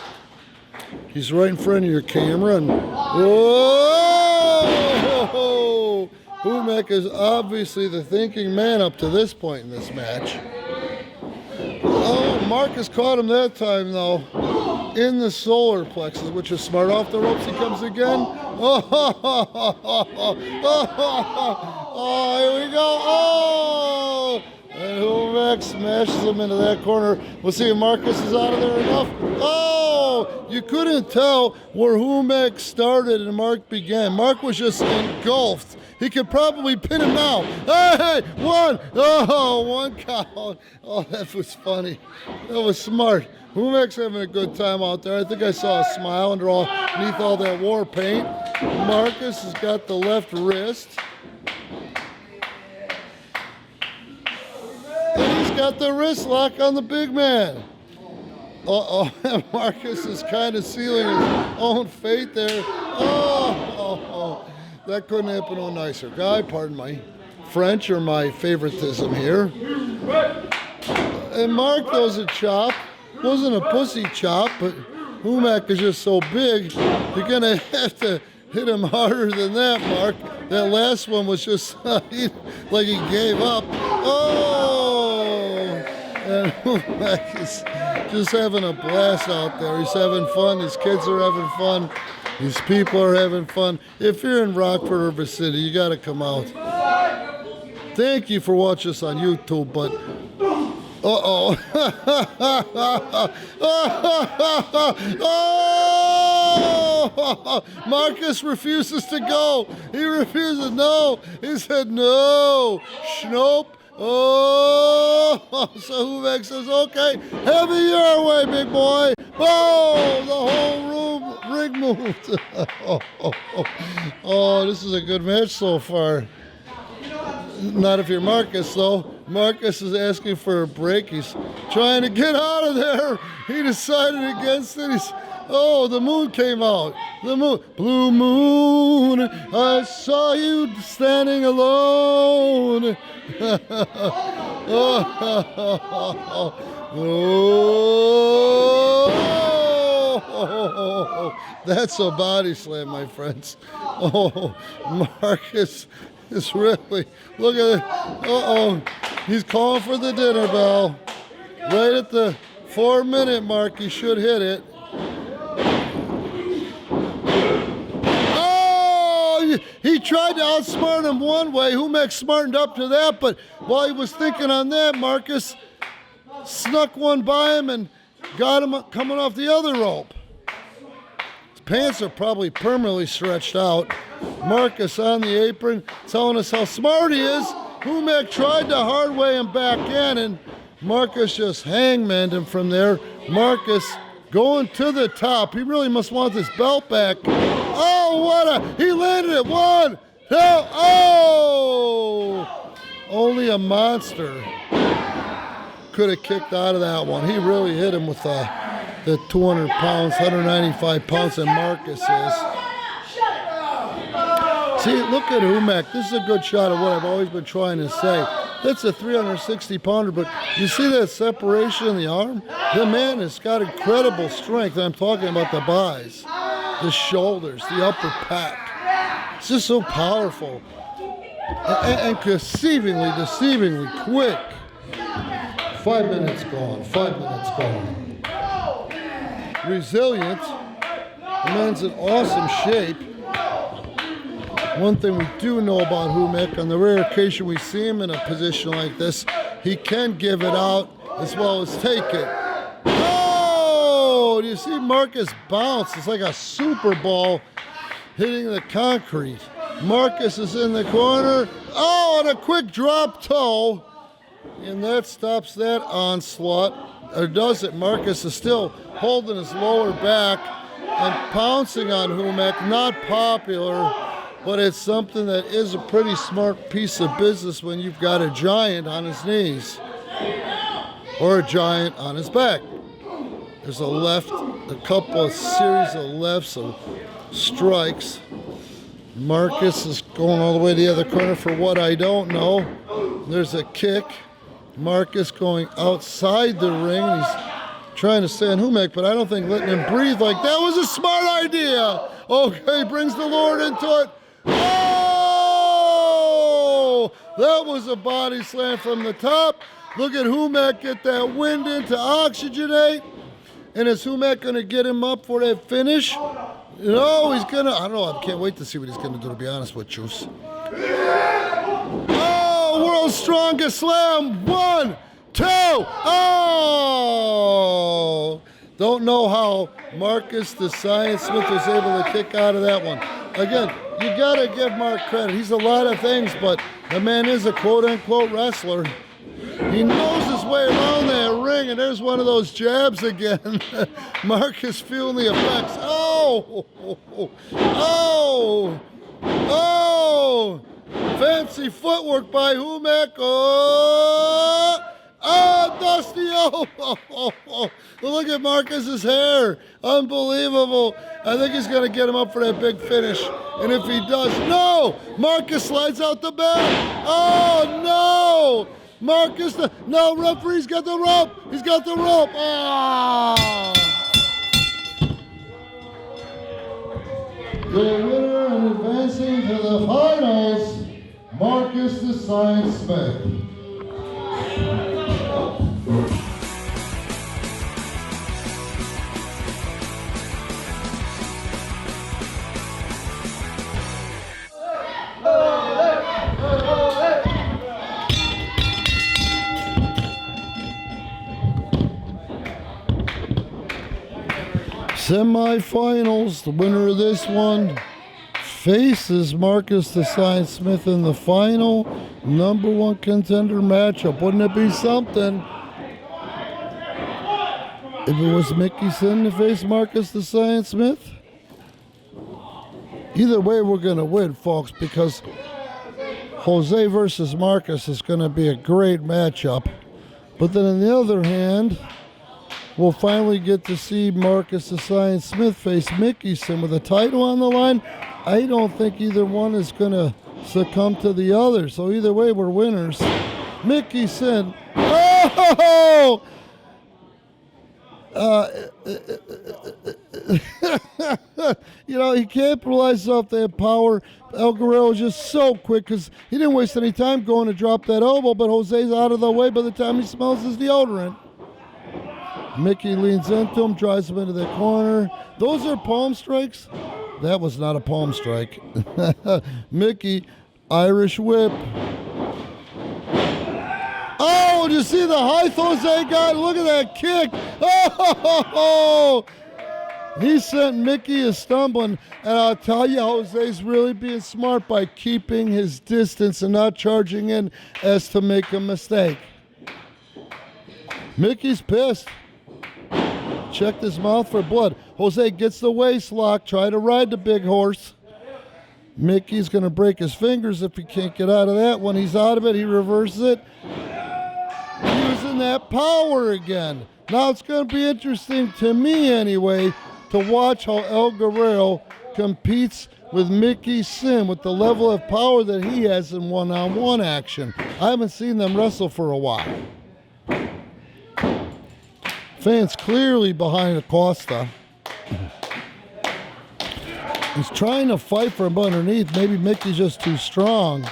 He's right in front of your camera, and whoa! Humek is obviously the thinking man up to this point in this match. Oh, Marcus caught him that time, though, in the solar plexus, which is smart. Off the ropes he comes again. Oh, here we go. Oh! And Humek smashes him into that corner. We'll see if Marcus is out of there enough. Oh! You couldn't tell where Humek started and Mark began. Mark was just engulfed. He could probably pin him now. Hey, one count. Oh, that was funny. That was smart. Humek's having a good time out there. I think I saw a smile underneath all that war paint. Marcus has got the left wrist. And he's got the wrist lock on the big man. Marcus is kind of sealing his own fate there. That couldn't happen no nicer. Guy, pardon my French or my favoritism here. And Mark throws a chop. Wasn't a pussy chop, but Humek is just so big, you're going to have to hit him harder than that, Mark. That last one was just like he gave up. Oh! And Humek is just having a blast out there. He's having fun. His kids are having fun. These people are having fun. If you're in Rockford or vicinity, you got to come out. Thank you for watching us on YouTube, but oh! Marcus refuses to go. He refuses. No. He said no. Schnope. Oh, so Humek says, okay, have it your way, big boy. Oh, the whole ring moved. Oh, this is a good match so far. Not if you're Marcus, though. Marcus is asking for a break. He's trying to get out of there. He decided against it. The moon came out. The moon. Blue moon, I saw you standing alone. That's a body slam, my friends. Oh, Marcus is really, look at it. He's calling for the dinner bell. Right at the 4-minute mark, he should hit it. He tried to outsmart him one way. Humek smartened up to that, but while he was thinking on that, Marcus snuck one by him and got him coming off the other rope. His pants are probably permanently stretched out. Marcus on the apron telling us how smart he is. Humek tried to hard way him back in, and Marcus just hangmaned him from there. Marcus going to the top. He really must want this belt back. Oh, he landed it. 1, 2, oh! Only a monster could have kicked out of that one. He really hit him with the 200 pounds, 195 pounds that Marcus is. See, look at Humek. This is a good shot of what I've always been trying to say. That's a 360-pounder, but you see that separation in the arm? The man has got incredible strength. I'm talking about the buys, the shoulders, the upper pec. It's just so powerful and deceivingly quick. 5 minutes gone. 5 minutes gone. Resilient. The man's in awesome shape. One thing we do know about Humek, on the rare occasion we see him in a position like this, he can give it out as well as take it. Oh! Do you see Marcus bounce? It's like a Super Ball hitting the concrete. Marcus is in the corner. Oh, and a quick drop toe. And that stops that onslaught. Or does it? Marcus is still holding his lower back and pouncing on Humek. Not popular, but it's something that is a pretty smart piece of business when you've got a giant on his knees or a giant on his back. There's a left, a couple of series of lefts, of strikes. Marcus is going all the way to the other corner for what I don't know. There's a kick. Marcus going outside the ring. He's trying to stay on Humek, but I don't think letting him breathe like that was a smart idea. Okay, brings the Lord into it. Oh! That was a body slam from the top. Look at Humek get that wind in to oxygenate. And is Humek going to get him up for that finish? No, he's going to. I don't know. I can't wait to see what he's going to do, to be honest with you. Oh, world's strongest slam. 1, 2. Oh! Don't know how Marcus the Science Smith was able to kick out of that one. Again, you got to give Mark credit. He's a lot of things, but the man is a quote-unquote wrestler. He knows his way around that ring, and there's one of those jabs again. Marcus feeling the effects. Oh! Oh! Oh! Fancy footwork by Humek. Oh! Oh, Dusty! Oh! Look at Marcus's hair. Unbelievable. I think he's going to get him up for that big finish. And if he does, no! Marcus slides out the back. Oh, no! Marcus, no, referee's got the rope. He's got the rope. Oh! The winner and advancing to the finals, Marcus the Science Smith. Semifinals, the winner of this one faces Marcus the Science Smith in the final #1 contender matchup. Wouldn't it be something if it was Mickey Sin to face Marcus the Science Smith? Either way, we're going to win, folks, because Jose versus Marcus is going to be a great matchup. But then on the other hand, we'll finally get to see Marcus the Science Smith face Mickey Sin with a title on the line. I don't think either one is going to succumb to the other. So either way, we're winners. Mickey Sin. Oh! You know, he capitalized off that power. El Guerrero was just so quick because he didn't waste any time going to drop that elbow, but Jose's out of the way by the time he smells his deodorant. Mickey leans into him, drives him into the corner. Those are palm strikes? That was not a palm strike. Mickey, Irish whip. Oh, you see the height Jose got? Look at that kick. Oh! He sent Mickey a stumbling, and I'll tell you, Jose's really being smart by keeping his distance and not charging in as to make a mistake. Mickey's pissed. Checked his mouth for blood. Jose gets the waist lock, try to ride the big horse. Mickey's going to break his fingers if he can't get out of that. When he's out of it, he reverses it. Using that power again. Now it's going to be interesting to me anyway to watch how El Guerrero competes with Mickey Sin with the level of power that he has in one-on-one action. I haven't seen them wrestle for a while. Fans clearly behind Acosta. He's trying to fight from underneath. Maybe Mickey's just too strong.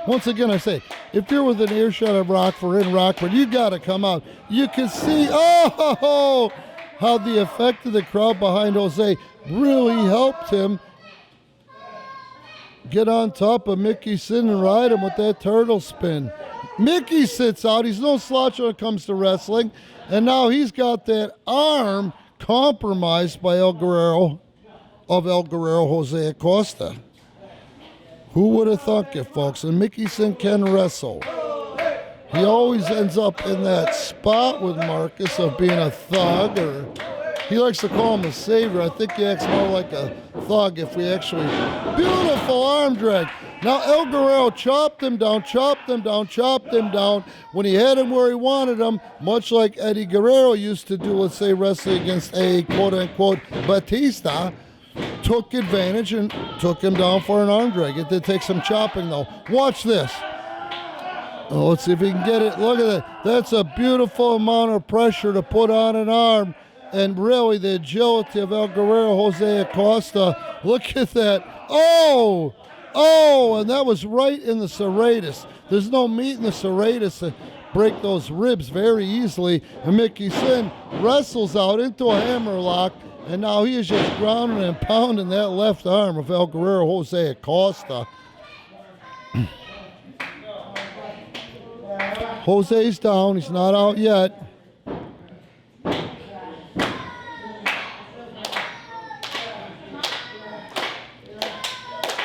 Once again, I say, if you're within earshot of Rockford, you got to come out. You can see, how the effect of the crowd behind Jose really helped him get on top of Mickey Sin and ride him with that turtle spin. Mickey sits out. He's no slouch when it comes to wrestling. And now he's got that arm compromised by El Guerrero, Jose Acosta. Who would have thunk it, folks? And Mickey Sin can wrestle. He always ends up in that spot with Marcus of being a thug, or he likes to call him a savior. I think he acts more like a thug if we actually... Beautiful arm drag. Now El Guerrero chopped him down. When he had him where he wanted him, much like Eddie Guerrero used to do, let's say, wrestling against a quote-unquote Batista, took advantage and took him down for an arm drag. It did take some chopping, though. Watch this. Oh, let's see if he can get it. Look at that. That's a beautiful amount of pressure to put on an arm. And really, the agility of El Guerrero, Jose Acosta. Look at that. Oh, and that was right in the serratus. There's no meat in the serratus to break those ribs very easily. And Mickey Sin wrestles out into a hammerlock. And now he is just grounding and pounding that left arm of El Guerrero, Jose Acosta. Jose's down. He's not out yet.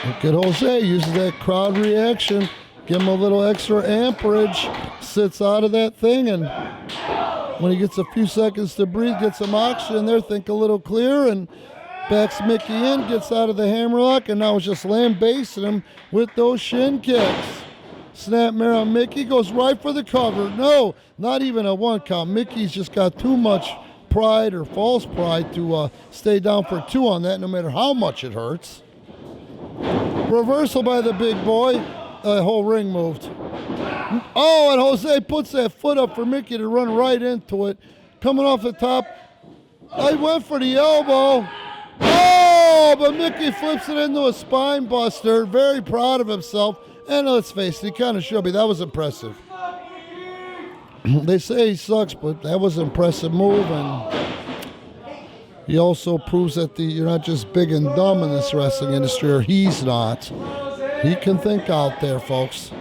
Look at Jose. Uses that crowd reaction. Give him a little extra amperage. Sits out of that thing, and when he gets a few seconds to breathe, gets some oxygen there, think a little clear, and backs Mickey in, gets out of the hammerlock, and now is just lambasting him with those shin kicks. Snapmare on Mickey, goes right for the cover. No, not even a one count. Mickey's just got too much pride or false pride to stay down for two on that, no matter how much it hurts. Reversal by the big boy. The whole ring moved. Oh, and Jose puts that foot up for Mickey to run right into it. Coming off the top. I went for the elbow. Oh, but Mickey flips it into a spine buster. Very proud of himself. And let's face it, he kind of should be. That was impressive. They say he sucks, but that was an impressive move. And he also proves that you're not just big and dumb in this wrestling industry, or he's not. He can think out there, folks.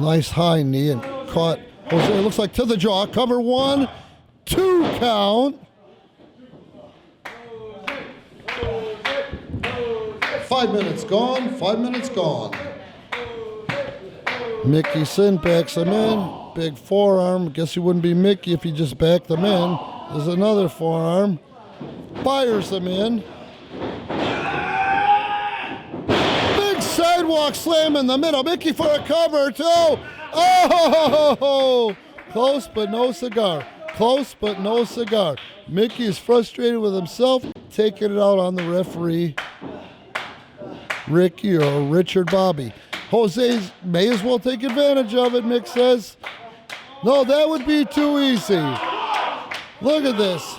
Nice high knee and caught Jose. Looks like to the jaw. Cover 1, 2 count. 5 minutes gone. 5 minutes gone. Mickey Sin backs him in. Big forearm. Guess he wouldn't be Mickey if he just backed him in. There's another forearm. Fires him in. Big sidewalk slam in the middle. Mickey for a cover, too. Oh! Close but no cigar. Close but no cigar. Mickey is frustrated with himself, taking it out on the referee, Ricky or Richard Bobby. Jose may as well take advantage of it, Mick says. No, that would be too easy. Look at this.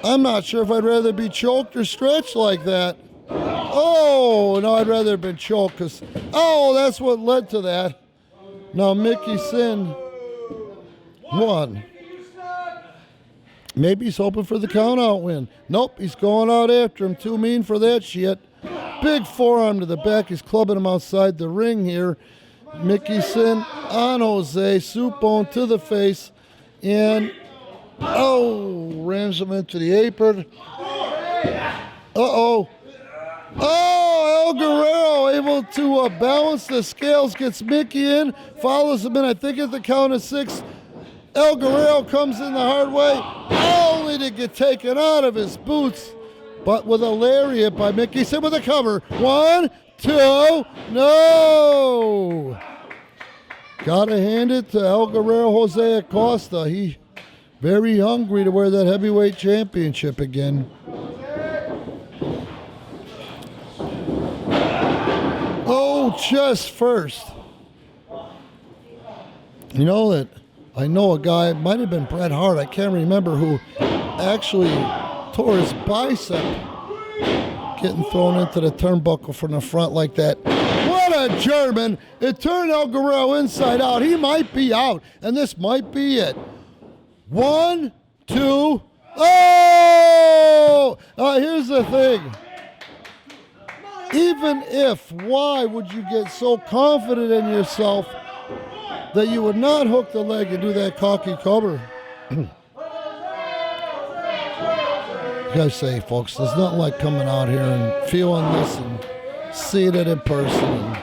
I'm not sure if I'd rather be choked or stretched like that. Oh, no, I'd rather have been choked because, that's what led to that. Now Mickey Sin won. Maybe he's hoping for the count-out win. Nope, he's going out after him. Too mean for that shit. Big forearm to the back. He's clubbing him outside the ring here. Mickey Sin on Jose. Soup bone to the face. And, rams him into the apron. Uh-oh. Oh, El Guerrero able to balance the scales, gets Mickey in, follows him in, I think at the count of 6. El Guerrero comes in the hard way, only to get taken out of his boots, but with a lariat by Mickey Sin with a cover. 1, 2, no! Gotta hand it to El Guerrero Jose Acosta. He very hungry to wear that heavyweight championship again. Oh, chest first. You know that I know a guy, it might have been Bret Hart, I can't remember, who actually tore his bicep getting thrown into the turnbuckle from the front like that. What a German. It turned El Guerrero inside out. He might be out, and this might be it. 1, 2, oh! Here's the thing. Even if, why would you get so confident in yourself that you would not hook the leg and do that cocky cover? You gotta say, folks, there's nothing like coming out here and feeling this and seeing it in person and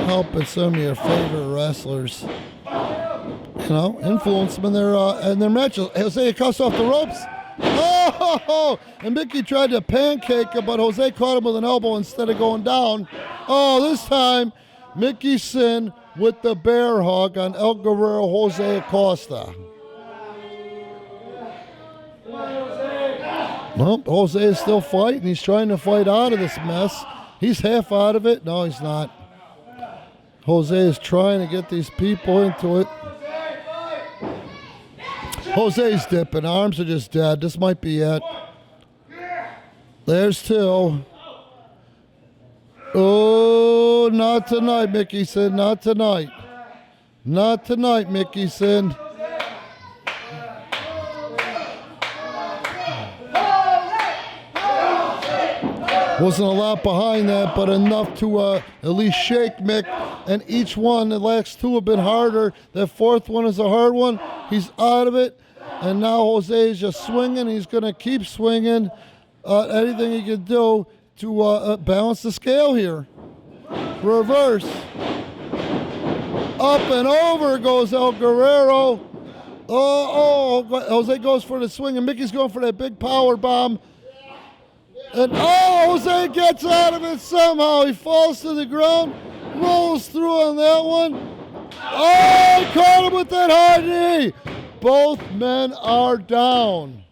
helping some of your favorite wrestlers, you know, influence them in their matches. Jose cuts off the ropes. Oh, and Mickey tried to pancake him, but Jose caught him with an elbow instead of going down. Oh, this time, Mickey Sin with the bear hug on El Guerrero Jose Acosta. Well, Jose is still fighting. He's trying to fight out of this mess. He's half out of it. No, he's not. Jose is trying to get these people into it. Jose's dipping. Arms are just dead. This might be it. There's 2. Oh, not tonight, Mickey Sin. Not tonight. Not tonight, Mickey Sin. Wasn't a lot behind that, but enough to at least shake Mick. And each one, the last 2 have been harder. That 4th one is a hard one. He's out of it. And now Jose is just swinging. He's going to keep swinging. Anything he can do to balance the scale here. Reverse. Up and over goes El Guerrero. Jose goes for the swing, and Mickey's going for that big power bomb. And Jose gets out of it somehow. He falls to the ground, rolls through on that one. Oh, he caught him with that high knee. Both men are down.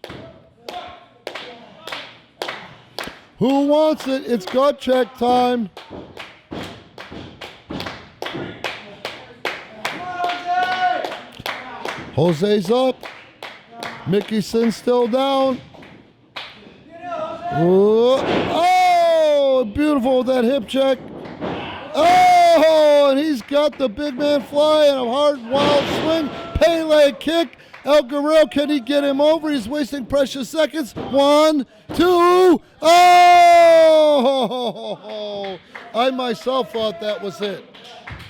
Who wants it? It's gut check time. Jose's up. Mickey Sin still down. Oh, beautiful with that hip check. Oh, and he's got the big man flying. A hard, wild swing. Pele kick. El Guerrero, can he get him over? He's wasting precious seconds. 1, 2. Oh! I myself thought that was it.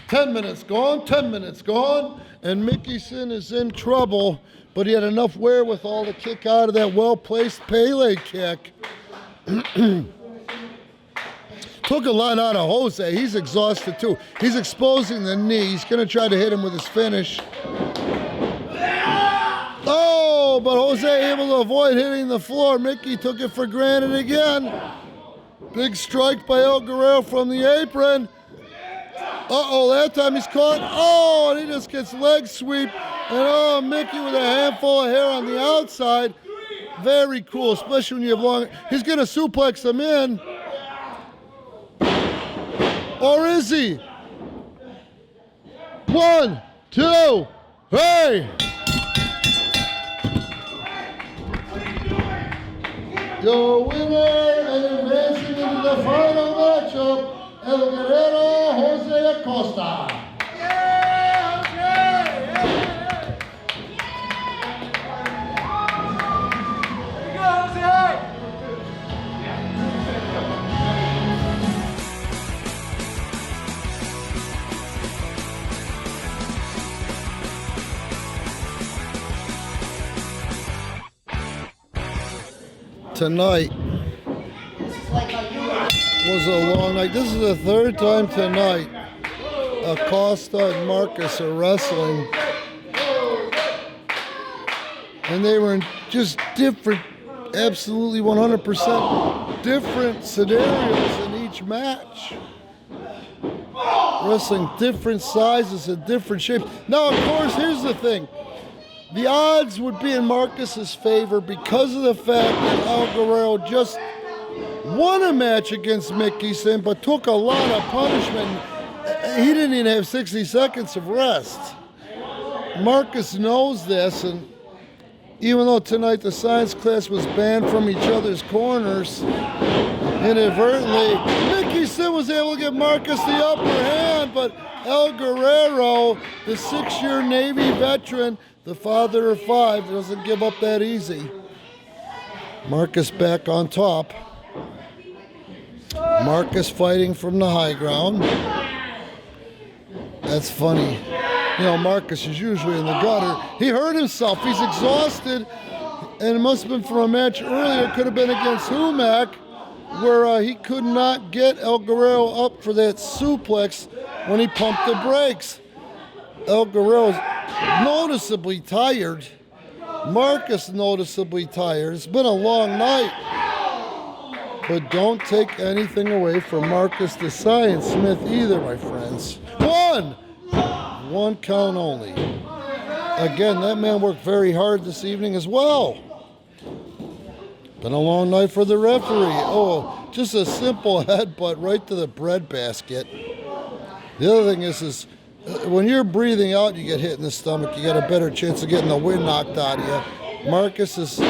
10 minutes gone, 10 minutes gone. And Mickey Sin is in trouble, but he had enough wherewithal to kick out of that well-placed Pele kick. Took a lot out of Jose. He's exhausted too. He's exposing the knee. He's going to try to hit him with his finish. Oh, but Jose able to avoid hitting the floor. Mickey took it for granted again. Big strike by El Guerrero from the apron. Uh-oh, that time he's caught. Oh, and he just gets leg sweep. And Mickey with a handful of hair on the outside. Very cool, especially when you have long. He's going to suplex him in. Or is he? 1, 2, hey! Your winner and advancing into the final matchup, El Guerrero Jose Acosta. tonight was a long night. This is the third time tonight Acosta and Marcus are wrestling. And they were in just different, absolutely 100% different scenarios in each match. Wrestling different sizes and different shapes. Now, of course, here's the thing. The odds would be in Marcus's favor because of the fact that El Guerrero just won a match against Mickey Sin, but took a lot of punishment. He didn't even have 60 seconds of rest. Marcus knows this, and even though tonight the science class was banned from each other's corners, inadvertently, Mickey Sin was able to give Marcus the upper hand, but El Guerrero, the 6-year Navy veteran, the father of 5, doesn't give up that easy. Marcus back on top. Marcus fighting from the high ground. That's funny. You know, Marcus is usually in the gutter. He hurt himself. He's exhausted. And it must have been from a match earlier. It could have been against Humac, where he could not get El Guerrero up for that suplex when he pumped the brakes. El Guerrero's noticeably tired. Marcus noticeably tired. It's been a long night. But don't take anything away from Marcus the Science Smith either, my friends. One count only. Again, that man worked very hard this evening as well. Been a long night for the referee. Oh, just a simple headbutt right to the bread basket. The other thing is when you're breathing out, you get hit in the stomach, you got a better chance of getting the wind knocked out of you. Marcus just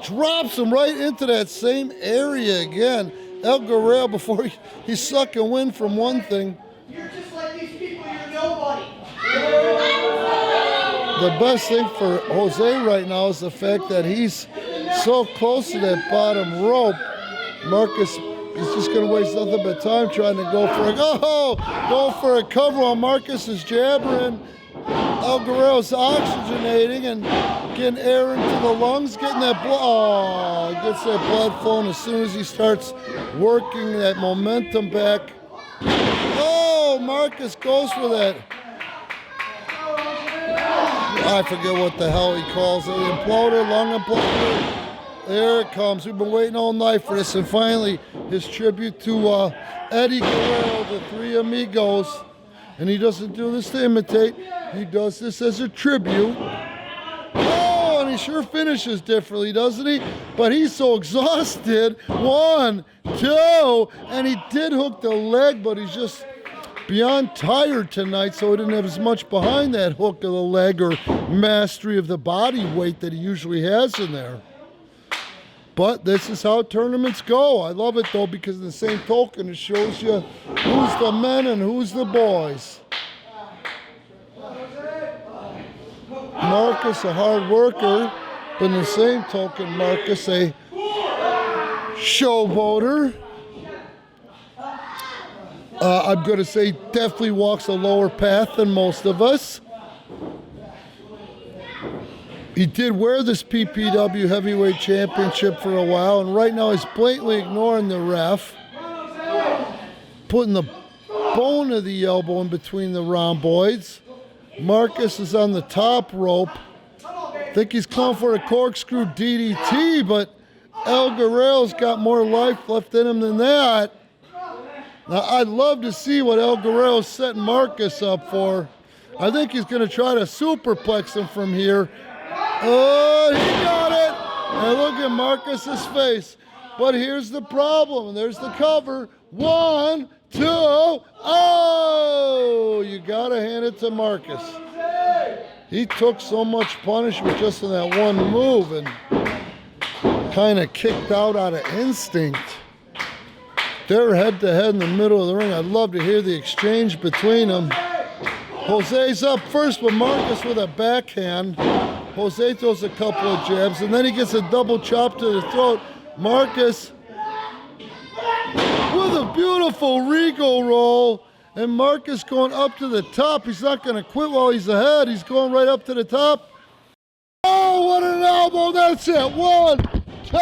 drops him right into that same area again. El Guerrero, before he's sucking wind from one thing. You're just like these people, you're nobody. The best thing for Jose right now is the fact that he's so close to that bottom rope. Marcus is just going to waste nothing but time trying to go for a cover while Marcus is jabbering. El Guerrero's oxygenating and getting air into the lungs, getting that blood. Oh, he gets that blood flowing as soon as he starts working that momentum back. Oh, Marcus goes for that. I forget what the hell he calls it. Imploder, lung imploder. There it comes. We've been waiting all night for this. And finally, his tribute to Eddie Guerrero, the Three Amigos. And he doesn't do this to imitate. He does this as a tribute. Oh, and he sure finishes differently, doesn't he? But he's so exhausted. 1, 2, and he did hook the leg, but he's just beyond tired tonight, so he didn't have as much behind that hook of the leg or mastery of the body weight that he usually has in there. But this is how tournaments go. I love it, though, because in the same token, it shows you who's the men and who's the boys. Marcus, a hard worker, but in the same token, Marcus, a showboater. I'm going to say definitely walks a lower path than most of us. He did wear this PPW Heavyweight Championship for a while, and right now he's blatantly ignoring the ref, putting the bone of the elbow in between the rhomboids. Marcus is on the top rope. I think he's calling for a corkscrew DDT, but El Guerrero's got more life left in him than that. Now, I'd love to see what El Guerrero's setting Marcus up for. I think he's going to try to superplex him from here. Oh, he got it! And look at Marcus's face. But here's the problem, and there's the cover. 1, 2, oh! You got to hand it to Marcus. He took so much punishment just in that one move and kind of kicked out of instinct. They're head-to-head in the middle of the ring. I'd love to hear the exchange between them. Jose's up first with Marcus with a backhand. Jose throws a couple of jabs, and then he gets a double chop to the throat. Marcus with a beautiful Regal roll, and Marcus going up to the top. He's not going to quit while he's ahead. He's going right up to the top. Oh, what an elbow. That's it. 1, 2.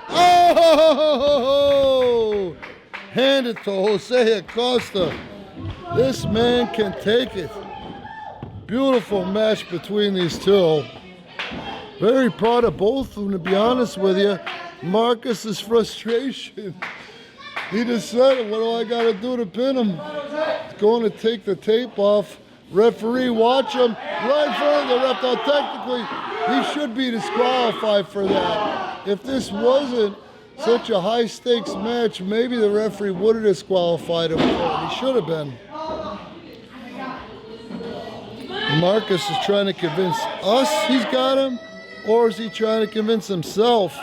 Oh! Hand it to Jose Acosta. This man can take it. Beautiful match between these two. Very proud of both of them, to be honest with you. Marcus's frustration. He decided, what do I got to do to pin him? He's going to take the tape off. Referee, watch him. Right in front of the ref. Now, technically, he should be disqualified for that. If this wasn't such a high-stakes match, maybe the referee would have disqualified him for it. He should have been. Marcus is trying to convince us he's got him, or is he trying to convince himself?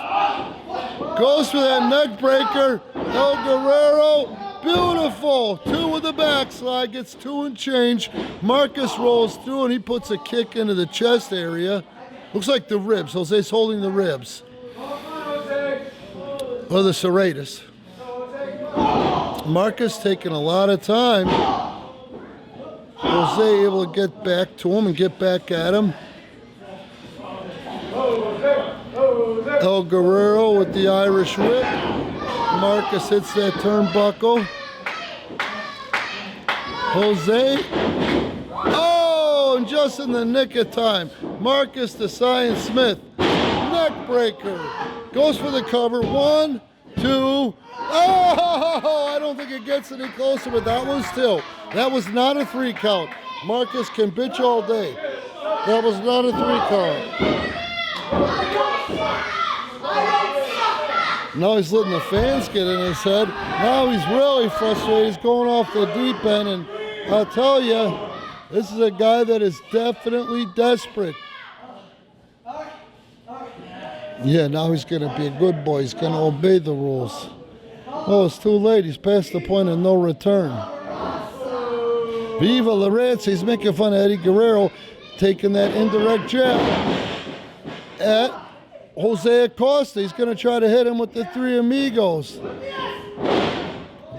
Goes for that neck breaker. El Guerrero, beautiful. 2 with the backslide, gets 2 and change. Marcus rolls through and he puts a kick into the chest area. Looks like the ribs. Jose's holding the ribs. Or the serratus. Marcus taking a lot of time. Jose able to get back to him and get back at him. El Guerrero with the Irish whip. Marcus hits that turnbuckle. Jose. Oh, and just in the nick of time. Marcus to Cyan Smith. Neck breaker. Goes for the cover. 1, 2. Oh, I don't think it gets any closer, but that was still. That was not a 3 count. Marcus can bitch all day. That was not a 3 count. Now he's letting the fans get in his head. Now he's really frustrated. He's going off the deep end. And I'll tell you, this is a guy that is definitely desperate. Yeah, now he's going to be a good boy. He's going to obey the rules. Oh, it's too late. He's past the point of no return. Viva Lorenz. He's making fun of Eddie Guerrero, taking that indirect jab at Jose Acosta. He's going to try to hit him with the 3 amigos.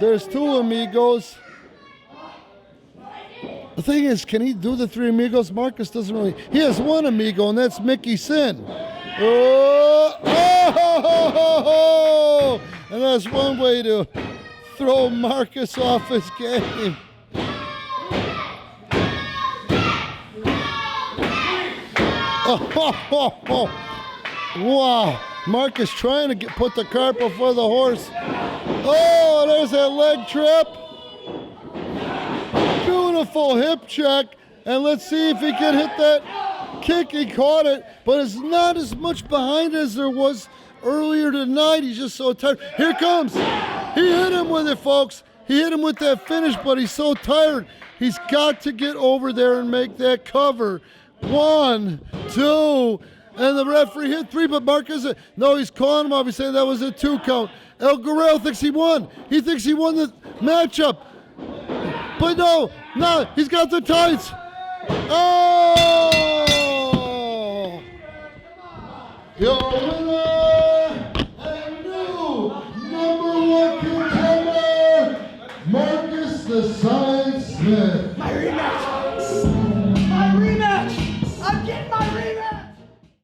There's 2 amigos. The thing is, can he do the 3 amigos? Marcus doesn't really. He has 1 amigo, and that's Mickey Sin. Oh, oh, and that's one way to throw Marcus off his game. Oh, wow. Marcus trying to put the cart before the horse. Oh, there's that leg trip. Beautiful hip check. And let's see if he can hit that kick. He caught it, but it's not as much behind as there was earlier tonight. He's just so tired. Here it comes. He hit him with it, folks. He hit him with that finish, but he's so tired. He's got to get over there and make that cover. 1, 2, and the referee hit 3, but Marcus, no, he's calling him off. He's saying that was a 2 count. El Guerrero thinks he won. He thinks he won the matchup. But no, he's got the tights. Oh! Yo,